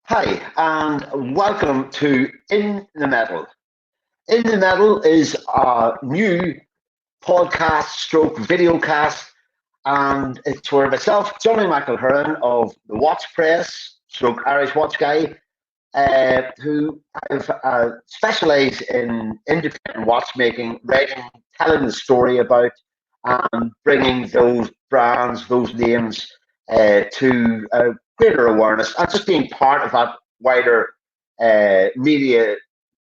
Hi, and welcome to In the Metal. In the Metal is a new podcast stroke videocast, and it's where myself, Johnny McElherron of the Watch Press, stroke Irish Watch Guy, who have specialised in independent watchmaking, writing, telling the story about, and bringing those brands, those names to greater awareness, and just being part of that wider media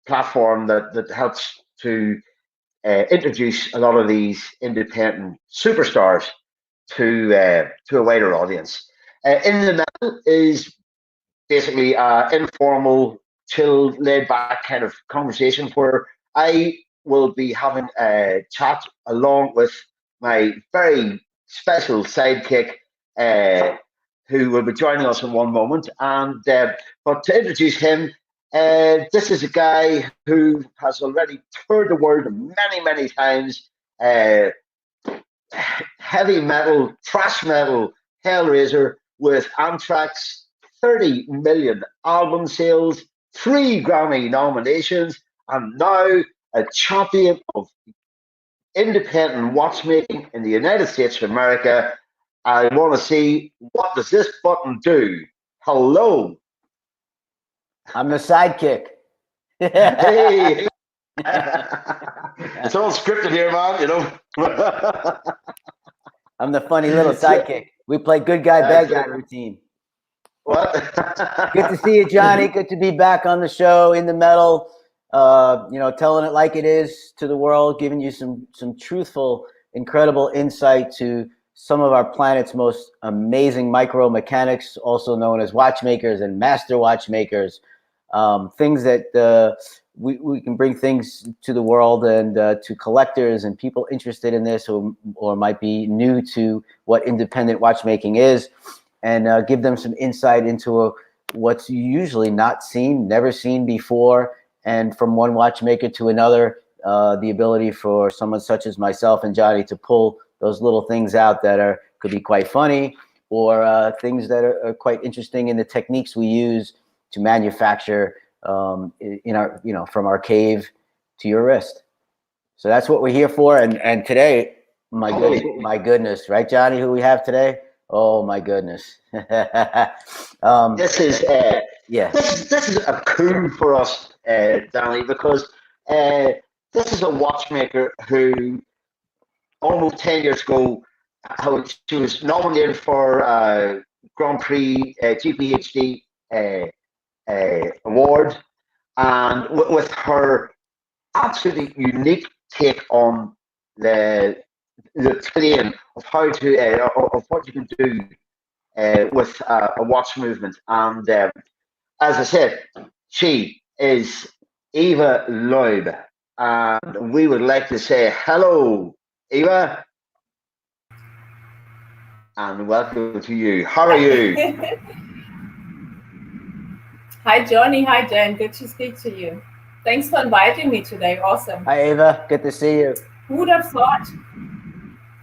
platform that helps to introduce a lot of these independent superstars to a wider audience. In the Middle is basically informal, chill, laid back kind of conversation where I will be having a chat along with my very special sidekick, who will be joining us in one moment. And but to introduce him, this is a guy who has already toured the world many, many times. Heavy metal, thrash metal, Hellraiser with Anthrax, 30 million album sales, 3 Grammy nominations, and now a champion of independent watchmaking in the United States of America. I want to see, what does this button do? Hello. I'm the sidekick. Hey. It's all scripted here, man, you know. I'm the funny little sidekick. We play good guy, bad guy routine. What? Good to see you, Johnny. Good to be back on the show, In the Metal. Telling it like it is to the world, giving you some truthful, incredible insight to some of our planet's most amazing micro mechanics, also known as watchmakers and master watchmakers. Things that we can bring things to the world and to collectors and people interested in this or might be new to what independent watchmaking is, and give them some insight into what's usually not seen, never seen before, and from one watchmaker to another, the ability for someone such as myself and Johnny to pull those little things out that could be quite funny, or things that are quite interesting in the techniques we use to manufacture in our, from our cave to your wrist. So that's what we're here for. And today, my goodness, right, Johnny, who we have today? Oh my goodness. This is this is a coup for us, Danny, because this is a watchmaker who almost 10 years ago, she was nominated for Grand Prix GPHD award, and with her absolutely unique take on the plane of how to of what you can do with a watch movement. And as I said, she is Eva Leube, and we would like to say hello, Eva, and welcome to you. How are you? Hi, Johnny. Hi, Dan. Good to speak to you. Thanks for inviting me today. Awesome. Hi, Eva. Good to see you. Who would have thought?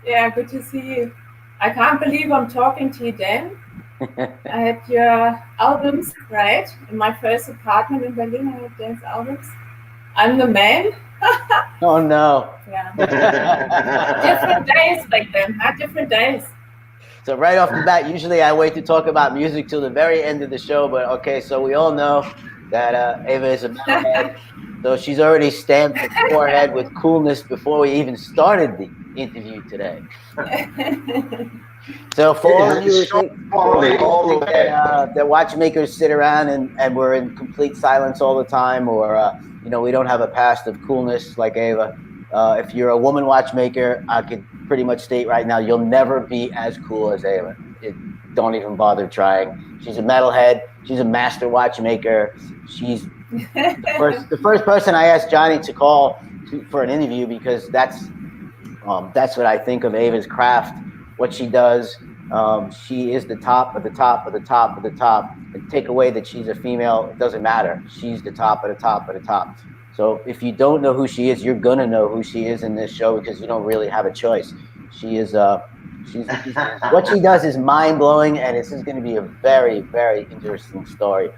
Yeah, good to see you. I can't believe I'm talking to you, Dan. I had your albums, right? In my first apartment in Berlin, I had Dan's albums. I'm the man. Oh, no. Yeah. Different days back then, not different days. So right off the bat, usually I wait to talk about music till the very end of the show, but okay, so we all know that Eva is a metalhead, so she's already stamped her forehead with coolness before we even started the interview today. So for all of you who think that watchmakers sit around and we're in complete silence all the time, or we don't have a past of coolness like Eva, if you're a woman watchmaker, I could pretty much state right now, you'll never be as cool as Eva. Don't even bother trying. She's a metalhead. She's a master watchmaker. She's the first person I asked Johnny to call for an interview, because that's what I think of Eva's craft, what she does. She is the top of the top of the top of the top. And take away that she's a female, it doesn't matter. She's the top of the top of the top. So if you don't know who she is, you're gonna know who she is in this show, because you don't really have a choice. She is what she does is mind blowing, and this is going to be a very, very interesting story.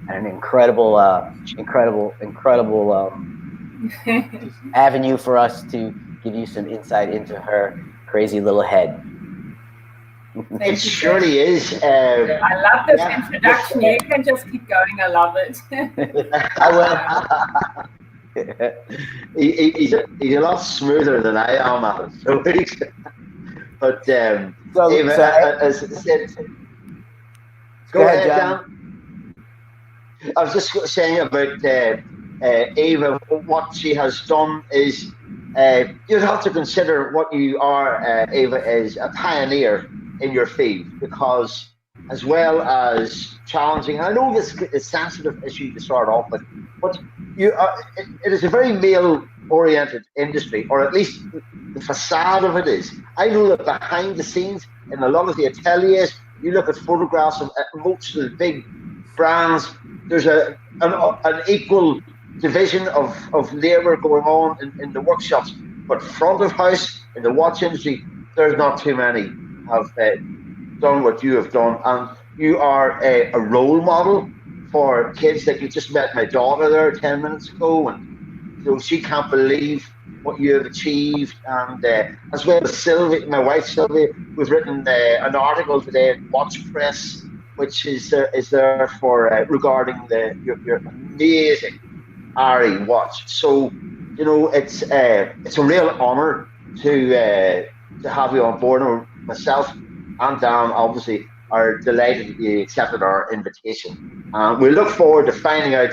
and an incredible avenue for us to give you some insight into her crazy little head. It surely is. I love this introduction. You can just keep going. I love it. I will. he's a lot smoother than I am at it. So but Eva, as I said, go ahead, Dan. I was just saying about Eva. What she has done is you'd have to consider what you are, Eva, is a pioneer in your field, because as well as challenging, I know this is a sensitive issue to start off with, but you are, it is a very male-oriented industry, or at least the facade of it is. I know that behind the scenes, in a lot of the ateliers, you look at photographs of most of the big brands, there's an equal division of labour going on in the workshops, but front of house, in the watch industry, there's not too many have done what you have done, and you are a role model for kids. Like, you just met my daughter there 10 minutes ago, and so she can't believe what you have achieved. And as well as Sylvia, my wife Sylvia, we've written an article today in Watch Press, which is there for regarding your amazing Aria watch. So you know, it's a real honour to have you on board. Myself and Dan obviously are delighted that you accepted our invitation. We look forward to finding out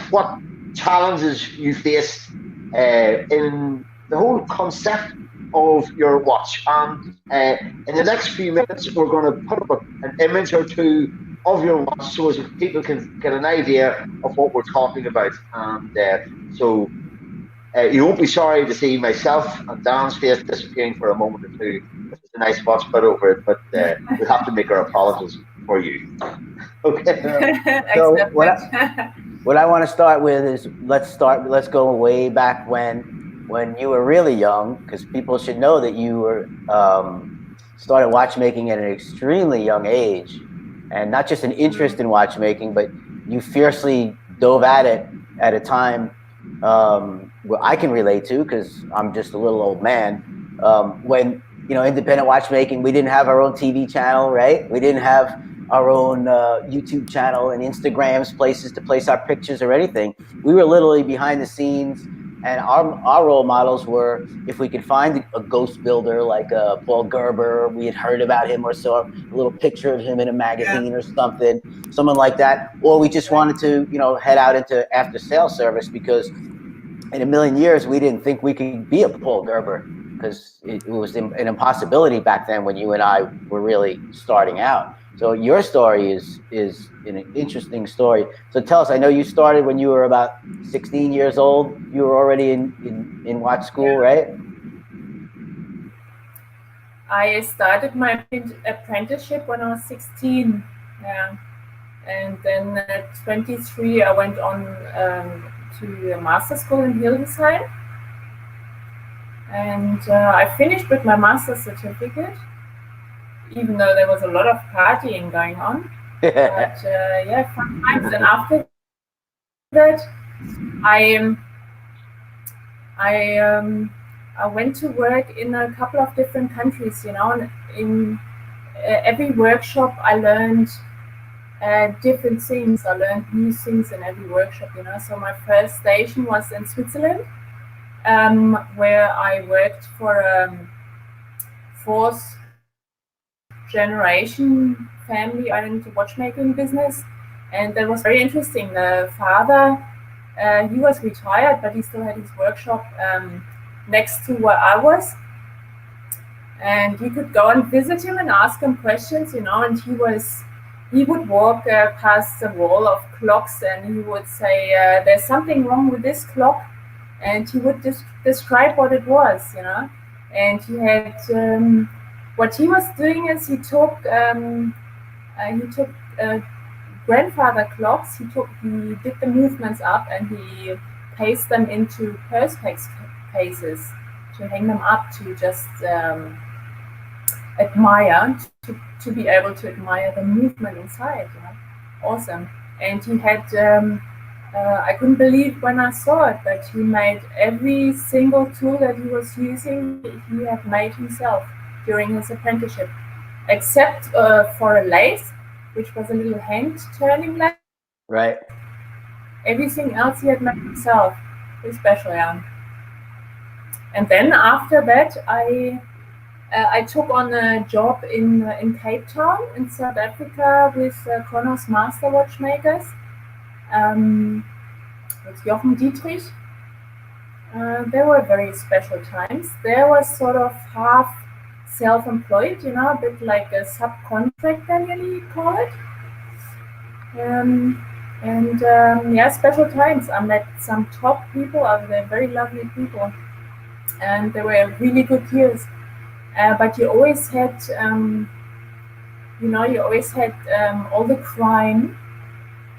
what challenges you faced in the whole concept of your watch. And in the next few minutes, we're going to put up an image or two of your watch so as people can get an idea of what we're talking about. And so you won't be sorry to see myself and Dan's face disappearing for a moment or two. It's a nice watch put over it, but we'll have to make our apologies for you. Okay. So what I want to start with is let's go way back when you were really young, because people should know that you were started watchmaking at an extremely young age, and not just an interest in watchmaking, but you fiercely dove at it at a time where I can relate to, because I'm just a little old man. When, you know, independent watchmaking, we didn't have our own TV channel, right? We didn't have our own YouTube channel and Instagrams, places to place our pictures or anything. We were literally behind the scenes, and our role models were, if we could find a ghost builder like Paul Gerber, we had heard about him or saw a little picture of him in a magazine or something, someone like that, or we just wanted to, you know, head out into after sales service, because in a million years we didn't think we could be a Paul Gerber, because it was an impossibility back then when you and I were really starting out. So your story is an interesting story. So tell us, I know you started when you were about 16 years old. You were already in watch school, right? I started my apprenticeship when I was 16. Yeah. And then at 23, I went on to a master's school in Hildesheim. And I finished with my master's certificate, even though there was a lot of partying going on. But yeah, fun times. And after that, I went to work in a couple of different countries, you know, and in every workshop I learned different things. I learned new things in every workshop, you know. So my first station was in Switzerland, where I worked for a fourth generation family into watchmaking business, and that was very interesting. The father, he was retired, but he still had his workshop next to where I was, and you could go and visit him and ask him questions, you know. And he would walk past the wall of clocks, and he would say, "There's something wrong with this clock," and he would describe what it was, you know. And he had what he was doing is he took grandfather clocks. He did the movements up, and he pasted them into perspex cases to hang them up to just admire, to be able to admire the movement inside. You know? Awesome. and he had. I couldn't believe when I saw it, but he made every single tool that he was using. He had made himself during his apprenticeship, except for a lathe, which was a little hand-turning lathe. Right. Everything else he had made himself, especially. And then after that, I took on a job in Cape Town in South Africa with Kronos Master Watchmakers, with Jochen Dietrich. They were very special times. There was sort of half self-employed, you know, a bit like a subcontractor, you call it. Yeah, special times. I met some top people. They're very lovely people, and they were really good years. But you always had, all the crime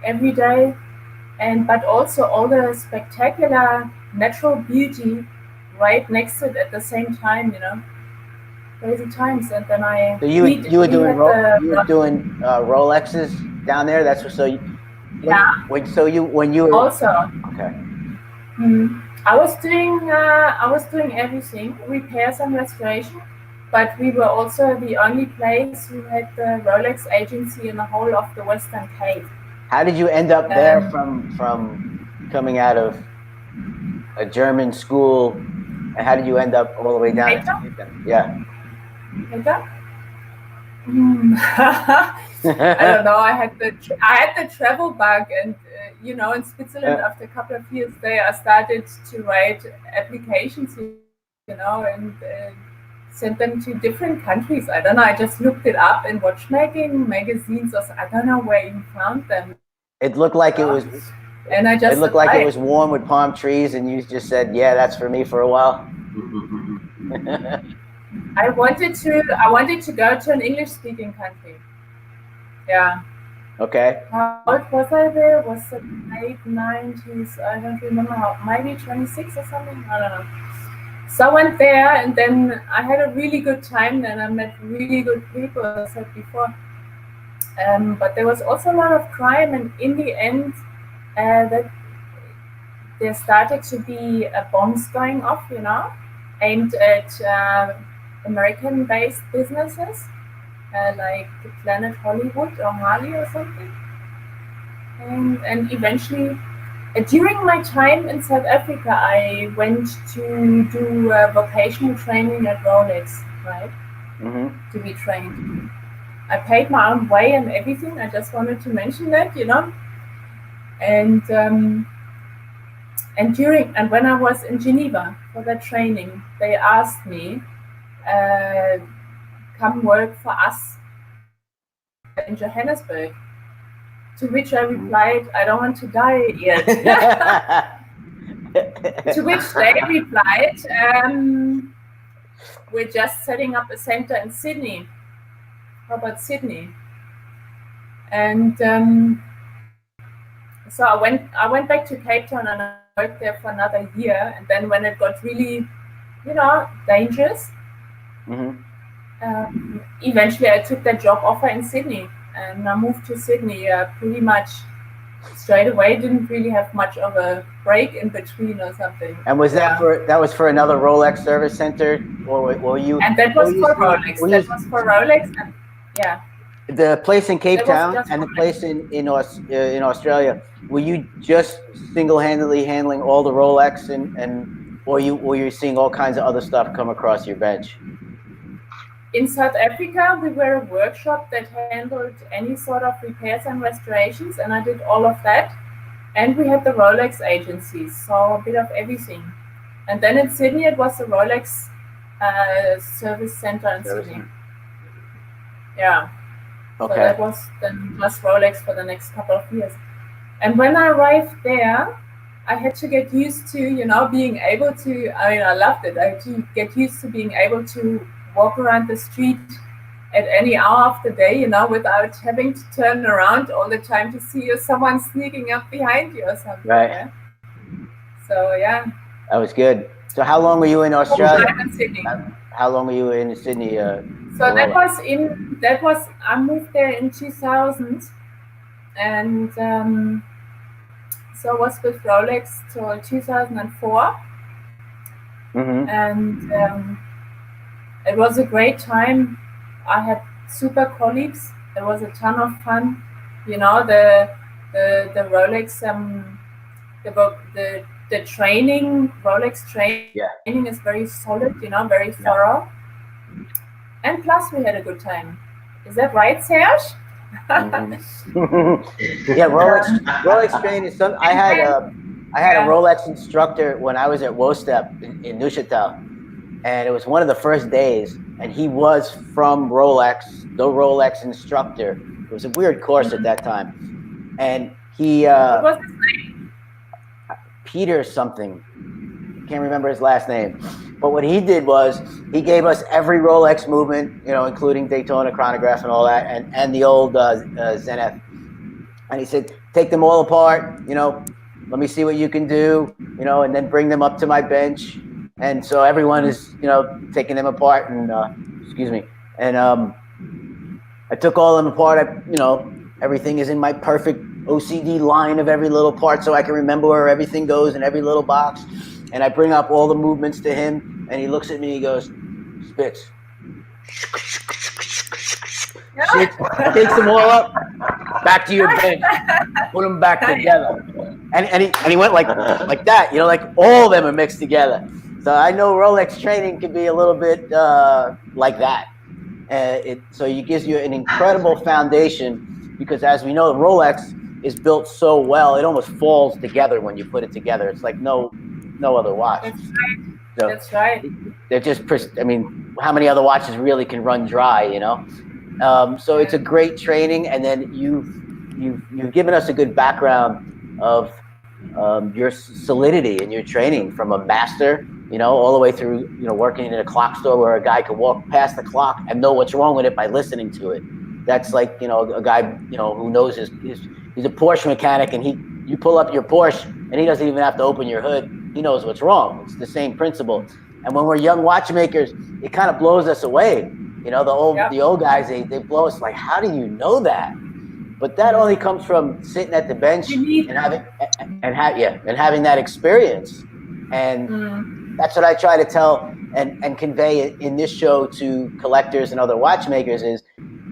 every day, but also all the spectacular natural beauty right next to it at the same time. You know, crazy times. And then So you were doing Rolexes down there. That's what. So you, when you were also okay. I was doing everything, repairs and restoration, but we were also the only place who had the Rolex agency in the whole of the Western Cape. How did you end up there from coming out of a German school, and how did you end up all the way down? Yeah. I don't know. I had the travel bug, and you know, in Switzerland, after a couple of years there, I started to write applications, you know, and sent them to different countries. I don't know. I just looked it up in watchmaking magazines, or I don't know where you found them. It looked like it was, and I just it looked like it was warm with palm trees, and you just said, "Yeah, that's for me" for a while. I wanted to go to an English-speaking country. Yeah. Okay. How old was I there? Was it late 90s? I don't remember how. Maybe 26 or something. I don't know. So I went there, and then I had a really good time. Then I met really good people, as I said before. But there was also a lot of crime, and in the end, that there started to be bombs going off, you know, aimed at American-based businesses, like Planet Hollywood or Harley or something. And eventually, during my time in South Africa, I went to do vocational training at Rolex, right? To be trained. I paid my own way and everything. I just wanted to mention that, you know. And when I was in Geneva for that training, they asked me, come work for us in Johannesburg. To which I replied, I don't want to die yet. To which they replied, we're just setting up a center in Sydney. How about Sydney? And so I went back to Cape Town, and I worked there for another year. And then when it got really, you know, dangerous, eventually I took that job offer in Sydney, and I moved to Sydney pretty much straight away. Didn't really have much of a break in between or something. And was that for another Rolex service center, or were you? And that was for Rolex. That was for Rolex, and yeah. The place in Cape Town and the place in Australia, were you just single-handedly handling all the Rolex, and or were you seeing all kinds of other stuff come across your bench? In South Africa, we were a workshop that handled any sort of repairs and restorations, and I did all of that. And we had the Rolex agencies, so a bit of everything. And then in Sydney, it was the Rolex service center in Sydney. Yeah. Okay. So that was then just Rolex for the next couple of years. And when I arrived there, I had to get used to, you know, being able to, I mean, I loved it. I had to get used to being able to walk around the street at any hour of the day, you know, without having to turn around all the time to see if someone's sneaking up behind you or something. Right. Yeah? So, yeah. That was good. So how long were you in Australia? In Sydney. How long were you in Sydney? So I moved there in 2000, and so I was with Rolex till 2004, and it was a great time. I had super colleagues. It was a ton of fun. You know, the Rolex the training, Rolex training is very solid, you know, very thorough. And plus we had a good time. Is that right, Serge? Yeah, Rolex training is something. I had a Rolex instructor when I was at WOSTEP in Neuchâtel, and it was one of the first days, and he was from Rolex, the Rolex instructor. It was a weird course at that time, and he what was his name? Peter something, can't remember his last name, but what he did was he gave us every Rolex movement, you know, including Daytona chronograph and all that, and the old Zenith, and he said, take them all apart, you know, let me see what you can do, you know, and then bring them up to my bench. And so everyone is, you know, taking them apart, and excuse me, and I took all of them apart. You know, everything is in my perfect OCD line of every little part, so I can remember where everything goes in every little box. And I bring up all the movements to him, and he looks at me. He goes, Spitz. Takes them all up, back to your bench, put them back together, and he went like that. You know, like all of them are mixed together. So I know Rolex training can be a little bit like that. So it gives you an incredible foundation, because as we know, Rolex is built so well, it almost falls together when you put it together. It's like no other watch. That's right. So that's right. They're just, I mean, how many other watches really can run dry, you know? So it's a great training, and then you've given us a good background of your solidity in your training from a master, you know, all the way through, you know, working in a clock store where a guy could walk past the clock and know what's wrong with it by listening to it. That's like, you know, a guy, you know, who knows he's a Porsche mechanic, and you pull up your Porsche and he doesn't even have to open your hood. He knows what's wrong. It's the same principle. And when we're young watchmakers, it kind of blows us away. You know, the old guys, they blow us like, how do you know that? But that only comes from sitting at the bench and having that experience. And that's what I try to tell and convey in this show to collectors and other watchmakers is,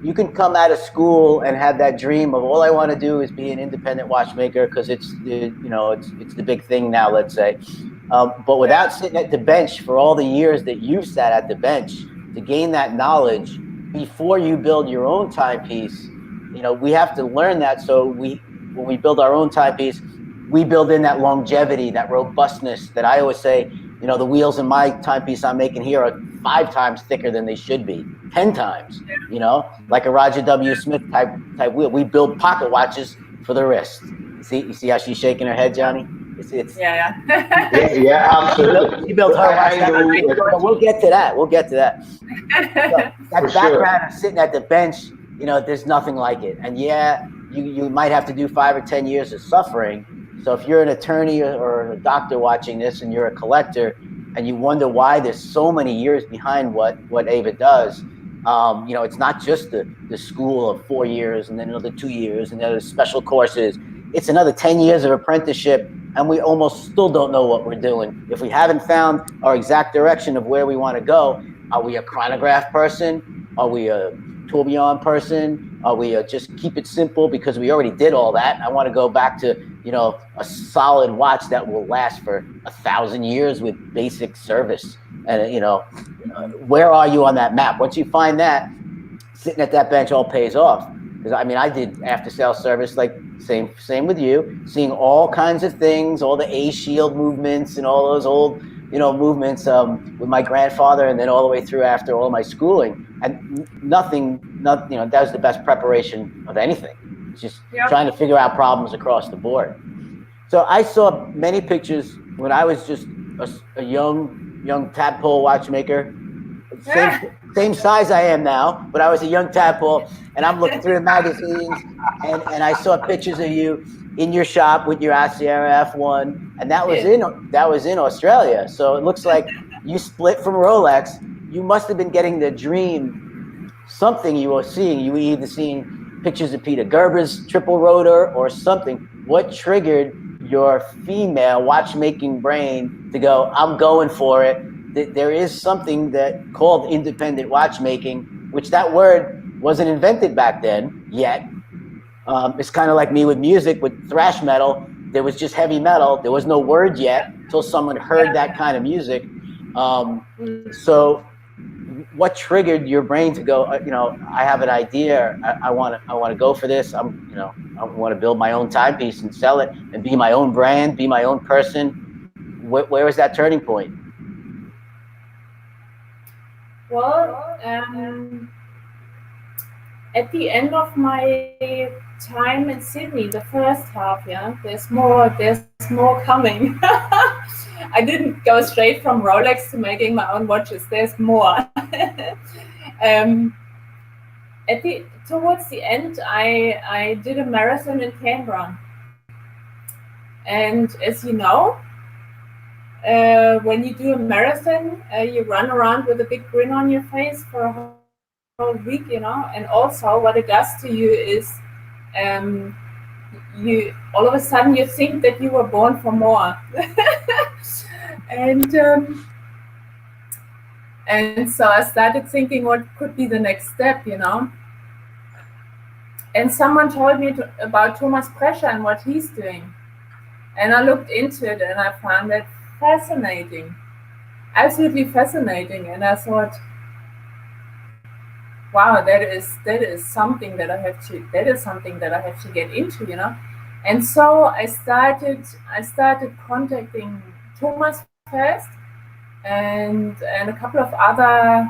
you can come out of school and have that dream of, all I want to do is be an independent watchmaker, because it's the big thing now, let's say. But without sitting at the bench for all the years that you've sat at the bench to gain that knowledge before you build your own timepiece, you know, we have to learn that. So when we build our own timepiece, we build in that longevity, that robustness that I always say, you know, the wheels in my timepiece I'm making here are 5 times thicker than they should be, 10 times, you know, like a Roger W. Smith type wheel. We build pocket watches for the wrist. You see how she's shaking her head, Johnny? It's yeah, absolutely. She built her watch. We'll get to that. So that background of sitting at the bench, you know, there's nothing like it. And you might have to do 5 or 10 years of suffering. So if you're an attorney or a doctor watching this and you're a collector and you wonder why there's so many years behind what Eva does, you know, it's not just the school of 4 years and then another 2 years and then there's special courses. It's another 10 years of apprenticeship, and we almost still don't know what we're doing. If we haven't found our exact direction of where we want to go, are we a chronograph person? Are we a tourbillon person? Are we just keep it simple because we already did all that? I want to go back to, you know, a solid watch that will last for 1,000 years with basic service. And, you know, where are you on that map? Once you find that, sitting at that bench all pays off. Because, I mean, I did after-sales service, like same with you, seeing all kinds of things, all the A-shield movements and all those old, you know, movements with my grandfather, and then all the way through after all my schooling. And nothing, you know, that was the best preparation of anything. It's just trying to figure out problems across the board. So I saw many pictures when I was just a young tadpole watchmaker. Same size I am now, but I was a young tadpole, and I'm looking through the magazines, and I saw pictures of you in your shop with your Aria F1, and that was in Australia. So it looks like you split from Rolex. You must have been getting the dream, something you were seeing. You were either seeing pictures of Peter Gerber's triple rotor or something. What triggered your female watchmaking brain to go, I'm going for it? There is something that called independent watchmaking, which that word wasn't invented back then yet. It's kind of like me with music, with thrash metal. There was just heavy metal. There was no word yet until someone heard that kind of music. So what triggered your brain to go, I have an idea. I want to go for this. I want to build my own timepiece and sell it and be my own brand, be my own person. Where was that turning point? Well, at the end of my time in Sydney, the first half, there's more coming. I didn't go straight from Rolex to making my own watches. There's more. Towards the end, I did a marathon in Canberra, and as you know, when you do a marathon, you run around with a big grin on your face for a whole week, and also what it does to you is you all of a sudden you think that you were born for more. and so I started thinking what could be the next step, and someone told me about Thomas Prescher and what he's doing, and I looked into it and I found it fascinating, absolutely fascinating, and I thought, wow, that is something that I have to get into, And so I started contacting Thomas first, and a couple of other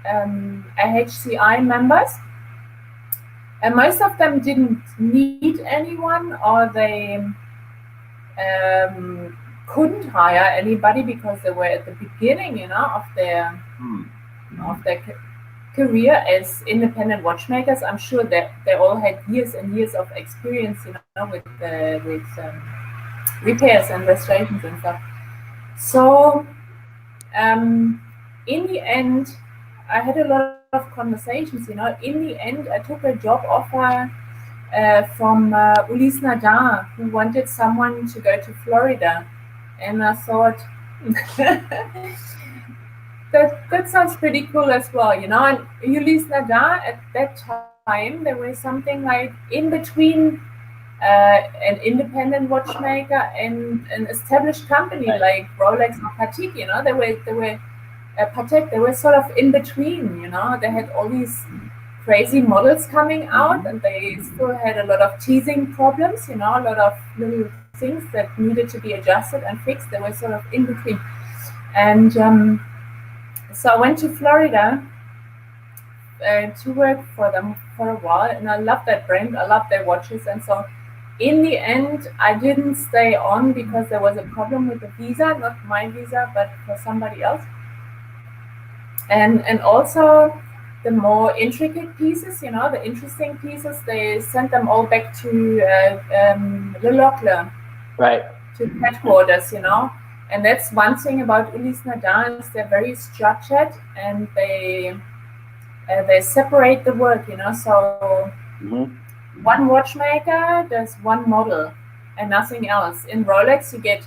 AHCI members, and most of them didn't need anyone, or they couldn't hire anybody because they were at the beginning, of their career as independent watchmakers. I'm sure that they all had years and years of experience, with repairs and restorations and stuff. So in the end, I had a lot of conversations. In the end, I took a job offer from Ulysse Nardin, who wanted someone to go to Florida, and I thought, that sounds pretty cool as well, And Ulysse Nardin, at that time, there was something like in between an independent watchmaker and an established company like Rolex or Patek. They were Patek. They were sort of in between. They had all these crazy models coming out, and they still had a lot of teasing problems. A lot of little things that needed to be adjusted and fixed. They were sort of in between, and so I went to Florida to work for them for a while, and I loved that brand. I loved their watches, and so in the end, I didn't stay on because there was a problem with the visa, not my visa, but for somebody else. And also the more intricate pieces, the interesting pieces, they sent them all back to Le Locle, right, to headquarters, And that's one thing about Ulysse Nardin, is they're very structured, and they separate the work, So one watchmaker does one model and nothing else. In Rolex, you get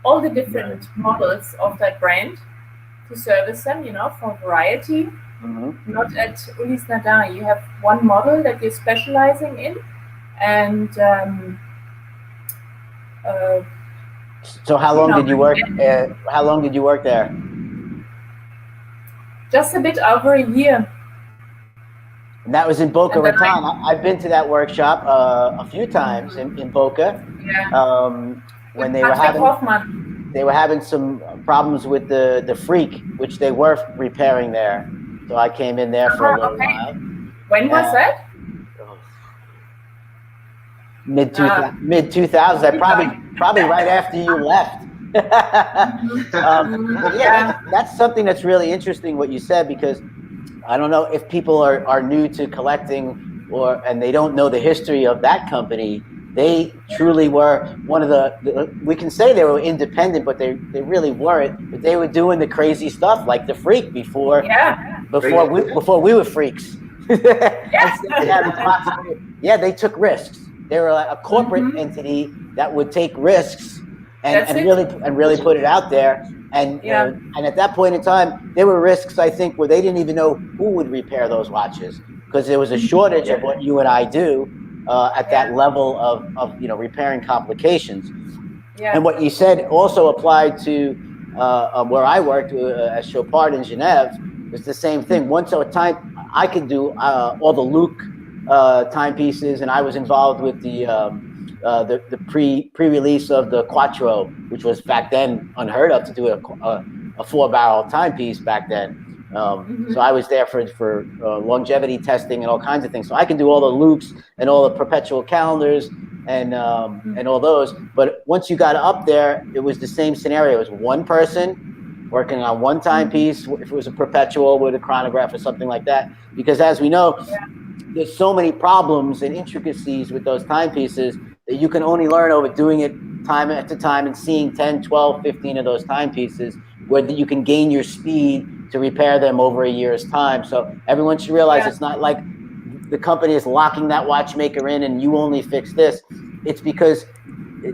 all the different models of that brand to service them, for variety. Not at Ulysse Nardin. You have one model that you're specializing in, and so how long did you work? How long did you work there? Just a bit over a year. And that was in Boca Raton. I've been to that workshop a few times in Boca. Yeah. When they were having some problems with the Freak, which they were repairing there. So I came in there for a little while. When was that? Mid 2000s. I probably right after you left. That's something that's really interesting what you said, because I don't know if people are new to collecting and they don't know the history of that company. They truly were one of the we can say they were independent, but they really weren't. But they were doing the crazy stuff like the Freak before we were freaks. Yeah, they took risks. They were like a corporate entity that would take risks and really put it out there. And and at that point in time, there were risks, I think, where they didn't even know who would repair those watches because there was a shortage of what you and I do at that level of repairing complications. And what you said also applied to where I worked as Chopard in Genève. It's the same thing. Once at a time, I could do all the Luke timepieces, and I was involved with the pre-release of the Quattro, which was back then unheard of to do a 4-barrel timepiece back then. So I was there for longevity testing and all kinds of things. So I can do all the loops and all the perpetual calendars and all those. But once you got up there, it was the same scenario. It was one person working on one timepiece, if it was a perpetual with a chronograph or something like that. Because as we know, there's so many problems and intricacies with those timepieces that you can only learn over doing it time after time and seeing 10, 12, 15 of those timepieces where you can gain your speed to repair them over a year's time. So everyone should realize it's not like the company is locking that watchmaker in and you only fix this. It's because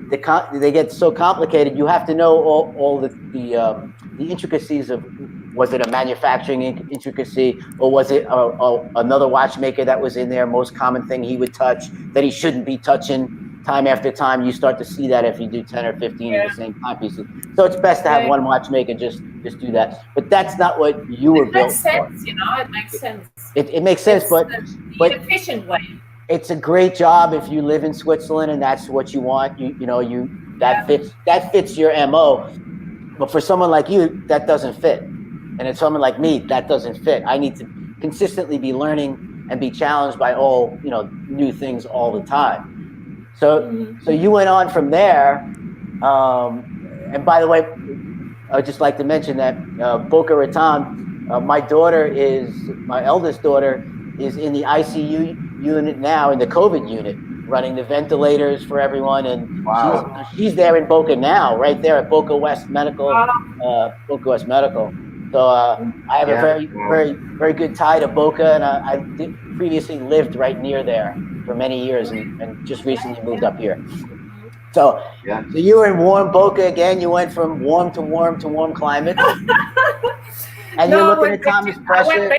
they get so complicated. You have to know all the intricacies of, was it a manufacturing intricacy, or was it another watchmaker that was in there, most common thing he would touch that he shouldn't be touching time after time. You start to see that if you do 10 or 15 of the same timepieces. So it's best to have one watchmaker just do that. But that's not what you were built for. It makes sense, it makes sense. It makes sense, but the efficient way. It's a great job if you live in Switzerland and that's what you want. That fits your MO. But for someone like you, that doesn't fit. And it's someone like me, that doesn't fit. I need to consistently be learning and be challenged by all, new things all the time. So you went on from there. And by the way, I would just like to mention that Boca Raton, my eldest daughter is in the ICU unit now, in the COVID unit, running the ventilators for everyone. And she's there in Boca now, right there at Boca West Medical. Boca West Medical. So I have a very, very, very good tie to Boca, and I previously lived right near there for many years, and just recently moved up here. So you were in warm Boca again. You went from warm to warm to warm climate, and you're looking at Thomas Pressure.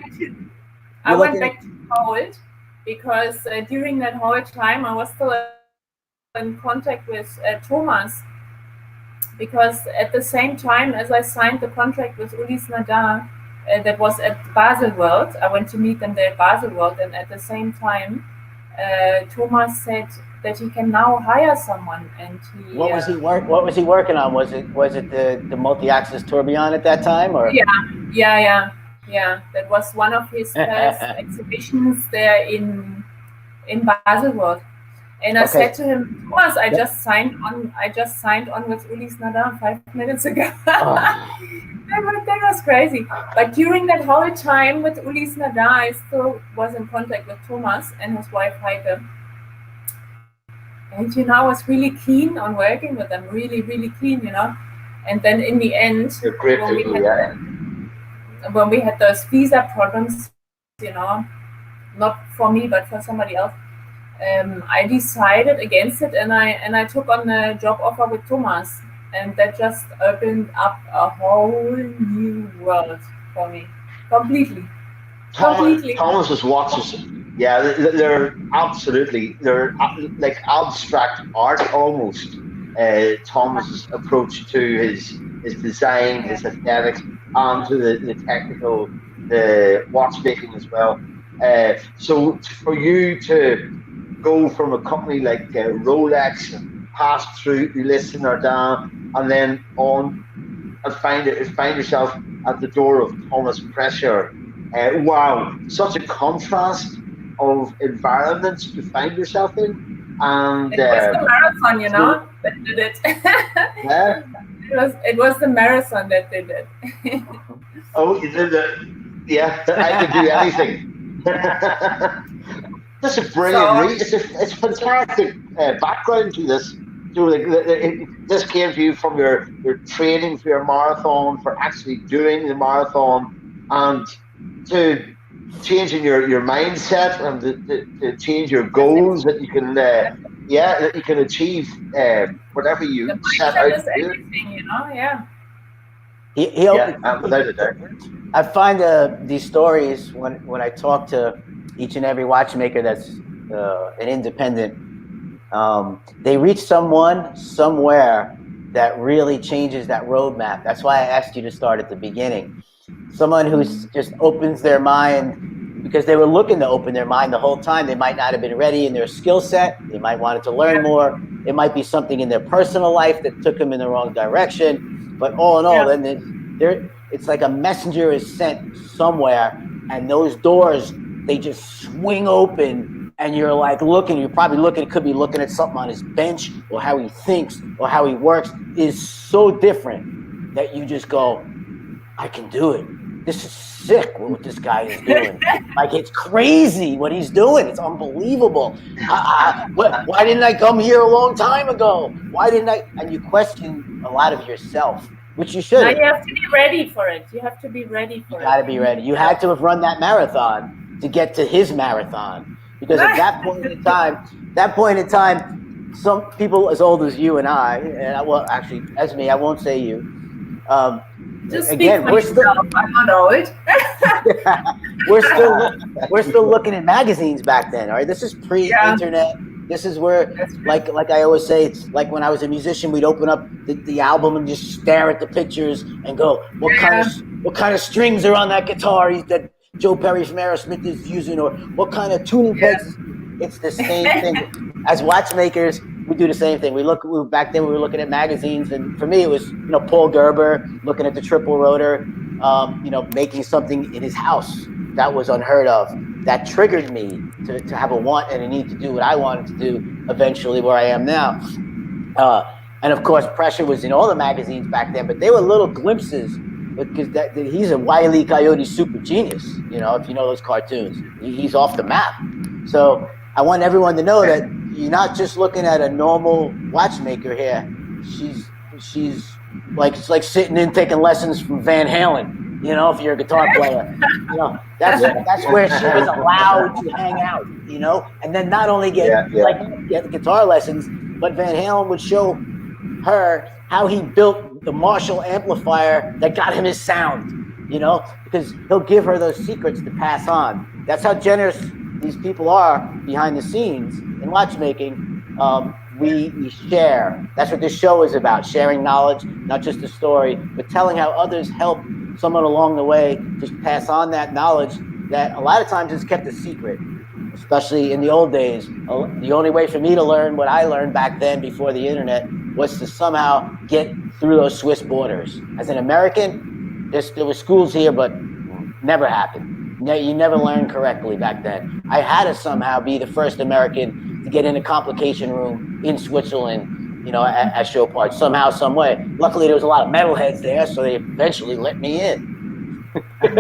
I went back to cold because during that whole time I was still in contact with Thomas. Because at the same time as I signed the contract with Ulysse Nardin, that was at Baselworld, I went to meet them there at Baselworld, and at the same time, Thomas said that he can now hire someone. And what was he working on? Was it the multi-axis tourbillon at that time, or? Yeah. That was one of his first exhibitions there in Baselworld. And I said to him, Thomas, I just signed on with Ulysse Nardin 5 minutes ago. That was crazy. But during that whole time with Ulysse Nardin, I still was in contact with Thomas and his wife Heike. And I was really keen on working with them, really, really keen, And then in the end, when we had those visa problems, not for me but for somebody else, I decided against it, and I took on a job offer with Thomas, and that just opened up a whole new world for me, completely. Thomas's watches, they're like abstract art almost. Thomas's approach to his design, his aesthetics, and to the technical, the watchmaking as well. So for you to go from a company like Rolex and pass through Ulysse Nardin and then on and find yourself at the door of Thomas Pressure. Wow, such a contrast of environments to find yourself in. And it was the marathon, that did it. It was the marathon that did it. Oh, you did it. Yeah, I could do anything. That's a brilliant it's fantastic background to this. This came to you from your training for your marathon, for actually doing the marathon, and to changing your mindset and to change your goals that you can that you can achieve whatever you The set mindset out is to do. everything, you know. Yeah. Without a doubt. I find these stories when I talk to each and every watchmaker that's an independent, they reach someone somewhere that really changes that roadmap. That's why I asked you to start at the beginning. Someone who just opens their mind, because they were looking to open their mind the whole time. They might not have been ready in their skill set. They might wanted to learn more. It might be something in their personal life that took them in the wrong direction. But all in all, then it's like a messenger is sent somewhere, and those doors, they just swing open, and you're like you're probably looking, could be looking at something on his bench, or how he thinks, or how he works is so different that you just go, I can do it. This is sick what this guy is doing. Like, it's crazy what he's doing. It's unbelievable. Why didn't I come here a long time ago? Why didn't I? And you question a lot of yourself, which you should. Now you have to be ready for it. You have to be ready for it. You got to be ready. You had to have run that marathon to get to his marathon, because at that point in time, some people as old as you and I, and well, actually, as me, I won't say you. Just again, we're still. I'm not old. we're still looking at magazines back then. All right, this is pre-internet. This is where, like I always say, it's like when I was a musician, we'd open up the album and just stare at the pictures and go, what kind of strings are on that guitar that Joe Perry from Aerosmith is using, or what kind of tuning pegs. It's the same thing. As watchmakers, we do the same thing. Back then we were looking at magazines, and for me it was Paul Gerber looking at the triple rotor, making something in his house that was unheard of. That triggered me to have a want and a need to do what I wanted to do eventually, where I am now. And of course, pressure was in all the magazines back then, but they were little glimpses, because he's a Wile E. Coyote super genius. If you know those cartoons, he's off the map. So I want everyone to know that you're not just looking at a normal watchmaker here. She's like, it's like sitting in taking lessons from Van Halen. If you're a guitar player, that's where she was allowed to hang out. And then not only get guitar lessons, but Van Halen would show her how he built the Marshall amplifier that got him his sound. Because he'll give her those secrets to pass on. That's how generous these people are behind the scenes in watchmaking. We share. That's what this show is about, sharing knowledge, not just a story, but telling how others help someone along the way, just pass on that knowledge that a lot of times is kept a secret, especially in the old days. The only way for me to learn what I learned back then before the internet was to somehow get through those Swiss borders. As an American, there were schools here, but never happened. You never learned correctly back then. I had to somehow be the first American to get in a complication room in Switzerland, at show parts, somehow, some way. Luckily, there was a lot of metalheads there, so they eventually let me in. That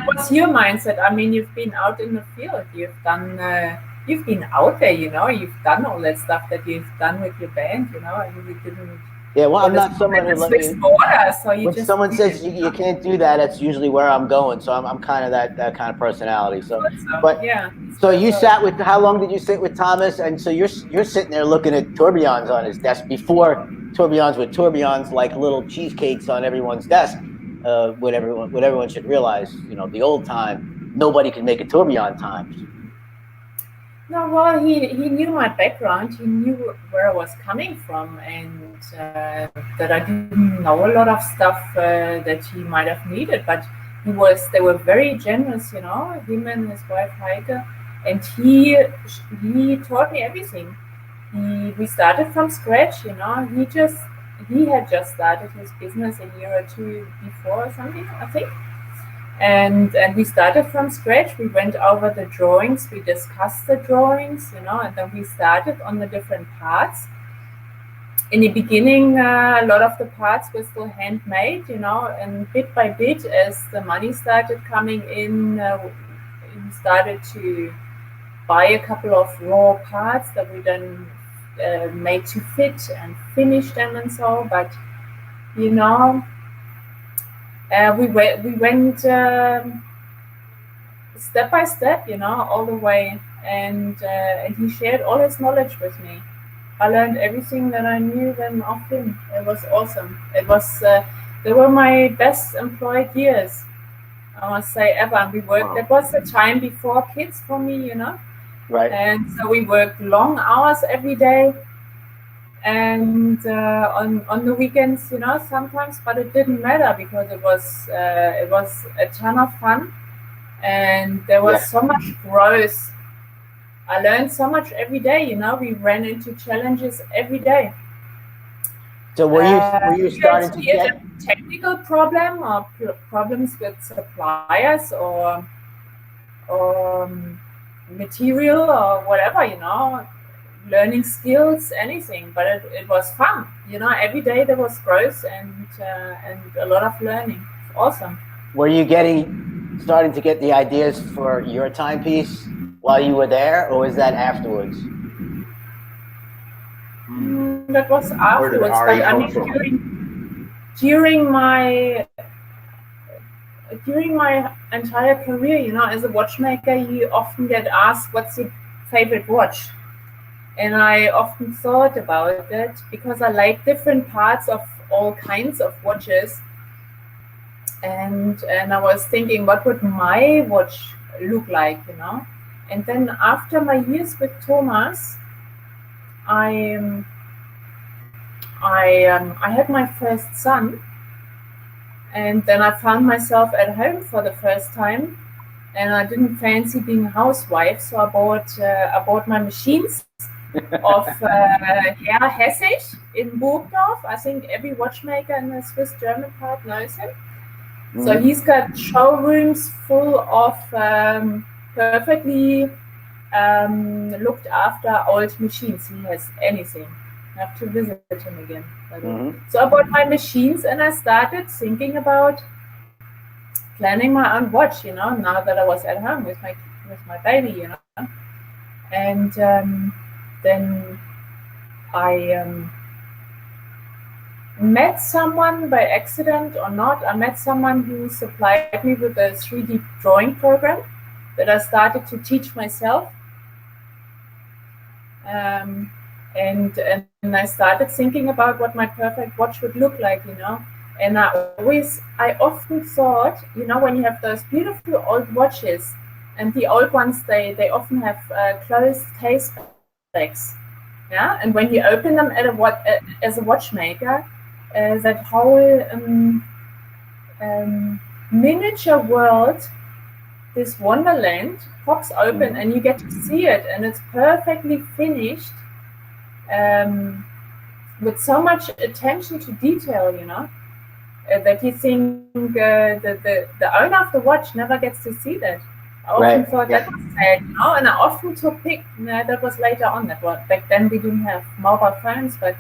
was your mindset. I mean, you've been out in the field. You've been out there. You've done all that stuff that you've done with your band. And you didn't. Yeah, well, I'm not someone who when someone says you can't do that, that's usually where I'm going. So I'm kind of that kind of personality. So you sat with, how long did you sit with Thomas? And so you're sitting there looking at tourbillons on his desk before tourbillons with tourbillons, like little cheesecakes on everyone's desk. What everyone should realize, the old time, nobody could make a tourbillon time. No, well, he knew my background. He knew where I was coming from, and that I didn't know a lot of stuff that he might have needed. But they were very generous, him and his wife Heike, and he taught me everything. We started from scratch, He had just started his business a year or two before or something, I think. And we started from scratch. We went over the drawings, we discussed the drawings, and then we started on the different parts. In the beginning, a lot of the parts were still handmade, and bit by bit, as the money started coming in, we started to buy a couple of raw parts that we then made to fit and finish them and so. But, We went step by step, all the way, and he shared all his knowledge with me. I learned everything that I knew then of him. It was awesome. It was they were my best employed years, I must say, ever. And we worked. Wow. That was the time before kids for me, Right. And so we worked long hours every day, and on the weekends, sometimes. But it didn't matter because it was a ton of fun, and there was so much growth. I learned so much every day. We ran into challenges every day. So were you starting to get a technical problem or problems with suppliers or material or whatever, learning skills, anything, but it was fun, every day there was growth and a lot of learning. It's awesome. Were you starting to get the ideas for your timepiece while you were there, or was that afterwards? That was afterwards, but I mean during my entire career, as a watchmaker, you often get asked, what's your favorite watch? And I often thought about it because I like different parts of all kinds of watches. And I was thinking, what would my watch look like, And then after my years with Thomas, I had my first son. And then I found myself at home for the first time, and I didn't fancy being a housewife, so I bought my machines of Herr Hessig in Burgdorf. I think every watchmaker in the Swiss German part knows him. Mm-hmm. So he's got showrooms full of perfectly looked after old machines. He has anything. I have to visit him again. Mm-hmm. So I bought my machines and I started thinking about planning my own watch, now that I was at home with my baby, And then I met someone by accident or not. I met someone who supplied me with a 3D drawing program that I started to teach myself. And I started thinking about what my perfect watch would look like, And I often thought, when you have those beautiful old watches, and the old ones, they often have closed case backs, yeah. And when you open them as a watchmaker, that whole miniature world, this wonderland, pops open, and you get to see it, and it's perfectly finished. With so much attention to detail, that you think the owner of the watch never gets to see that. I often thought that was sad, and I often took pics. That was later on. Back then we didn't have mobile phones, but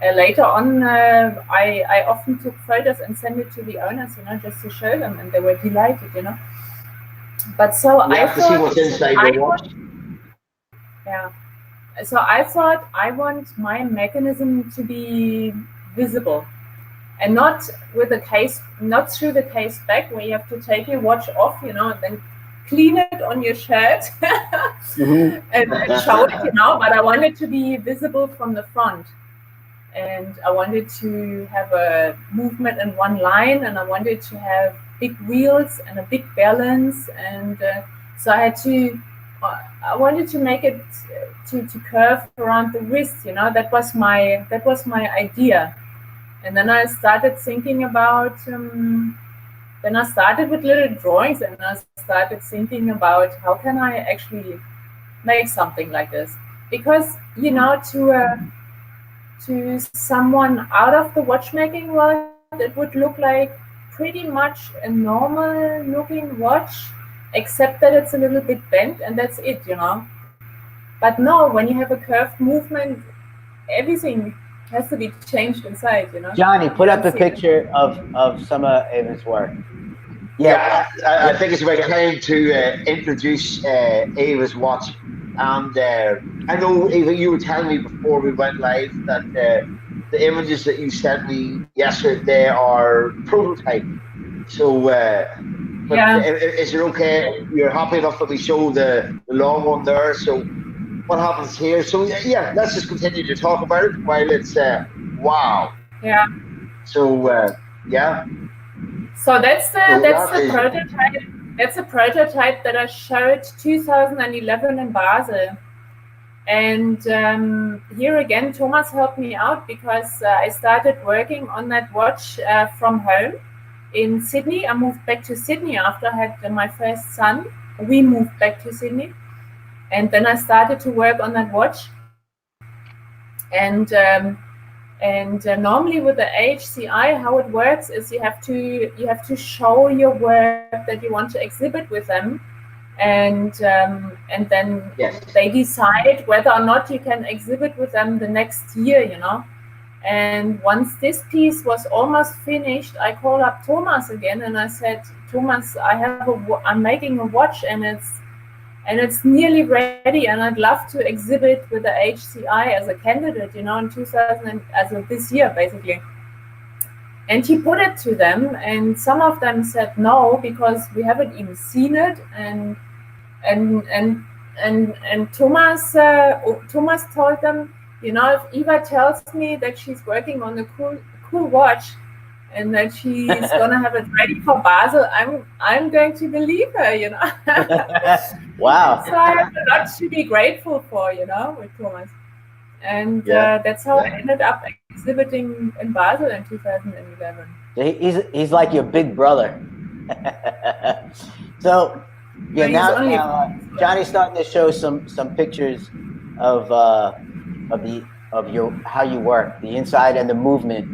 later on I often took photos and sent it to the owners, just to show them, and they were delighted, But so I have to see what's inside the watch. Yeah. So I thought I want my mechanism to be visible, and not with the case, not through the case back where you have to take your watch off, and then clean it on your shirt and show it, But I wanted to be visible from the front, and I wanted to have a movement in one line, and I wanted to have big wheels and a big balance, and so I wanted to make it to curve around the wrist, That was my idea, and then I started thinking about. Then I started with little drawings, and I started thinking about how can I actually make something like this, because to someone out of the watchmaking world, it would look like pretty much a normal looking watch, except that it's a little bit bent, and that's it, But no, when you have a curved movement, everything has to be changed inside, Johnny, put up a picture of some of Eva's work. Yeah, I think it's about time to introduce Eva's watch. And I know, Eva, you were telling me before we went live that the images that you sent me yesterday are prototype. So, but Yeah. is it okay? You're happy enough that we show the long one there. So, what happens here? So, yeah, let's just continue to talk about it while it's wow. Yeah. So, yeah. So that's So the prototype. That's a prototype that I showed 2011 in Basel. And here again, Thomas helped me out because I started working on that watch from home in Sydney. I moved back to Sydney after I had my first son. We moved back to Sydney. And then I started to work on that watch. And normally with the HCI, how it works is you have to show your work that you want to exhibit with them, and then yes. they decide whether or not you can exhibit with them the next year, you know. And once this piece was almost finished, I called up Thomas again and I said, Thomas, I'm making a watch and it's nearly ready, and I'd love to exhibit with the HCI as a candidate, you know, in this year basically. And he put it to them, and some of them said no because we haven't even seen it, and Thomas told them, you know, if Eva tells me that she's working on a cool watch and that she's gonna have it ready for Basel, I'm going to believe her, you know. Wow. So I have a lot to be grateful for, you know, with Thomas. And that's how I ended up exhibiting in Basel in 2011. He's like your big brother. So yeah, now Johnny's starting to show some pictures of your how you work, the inside and the movement.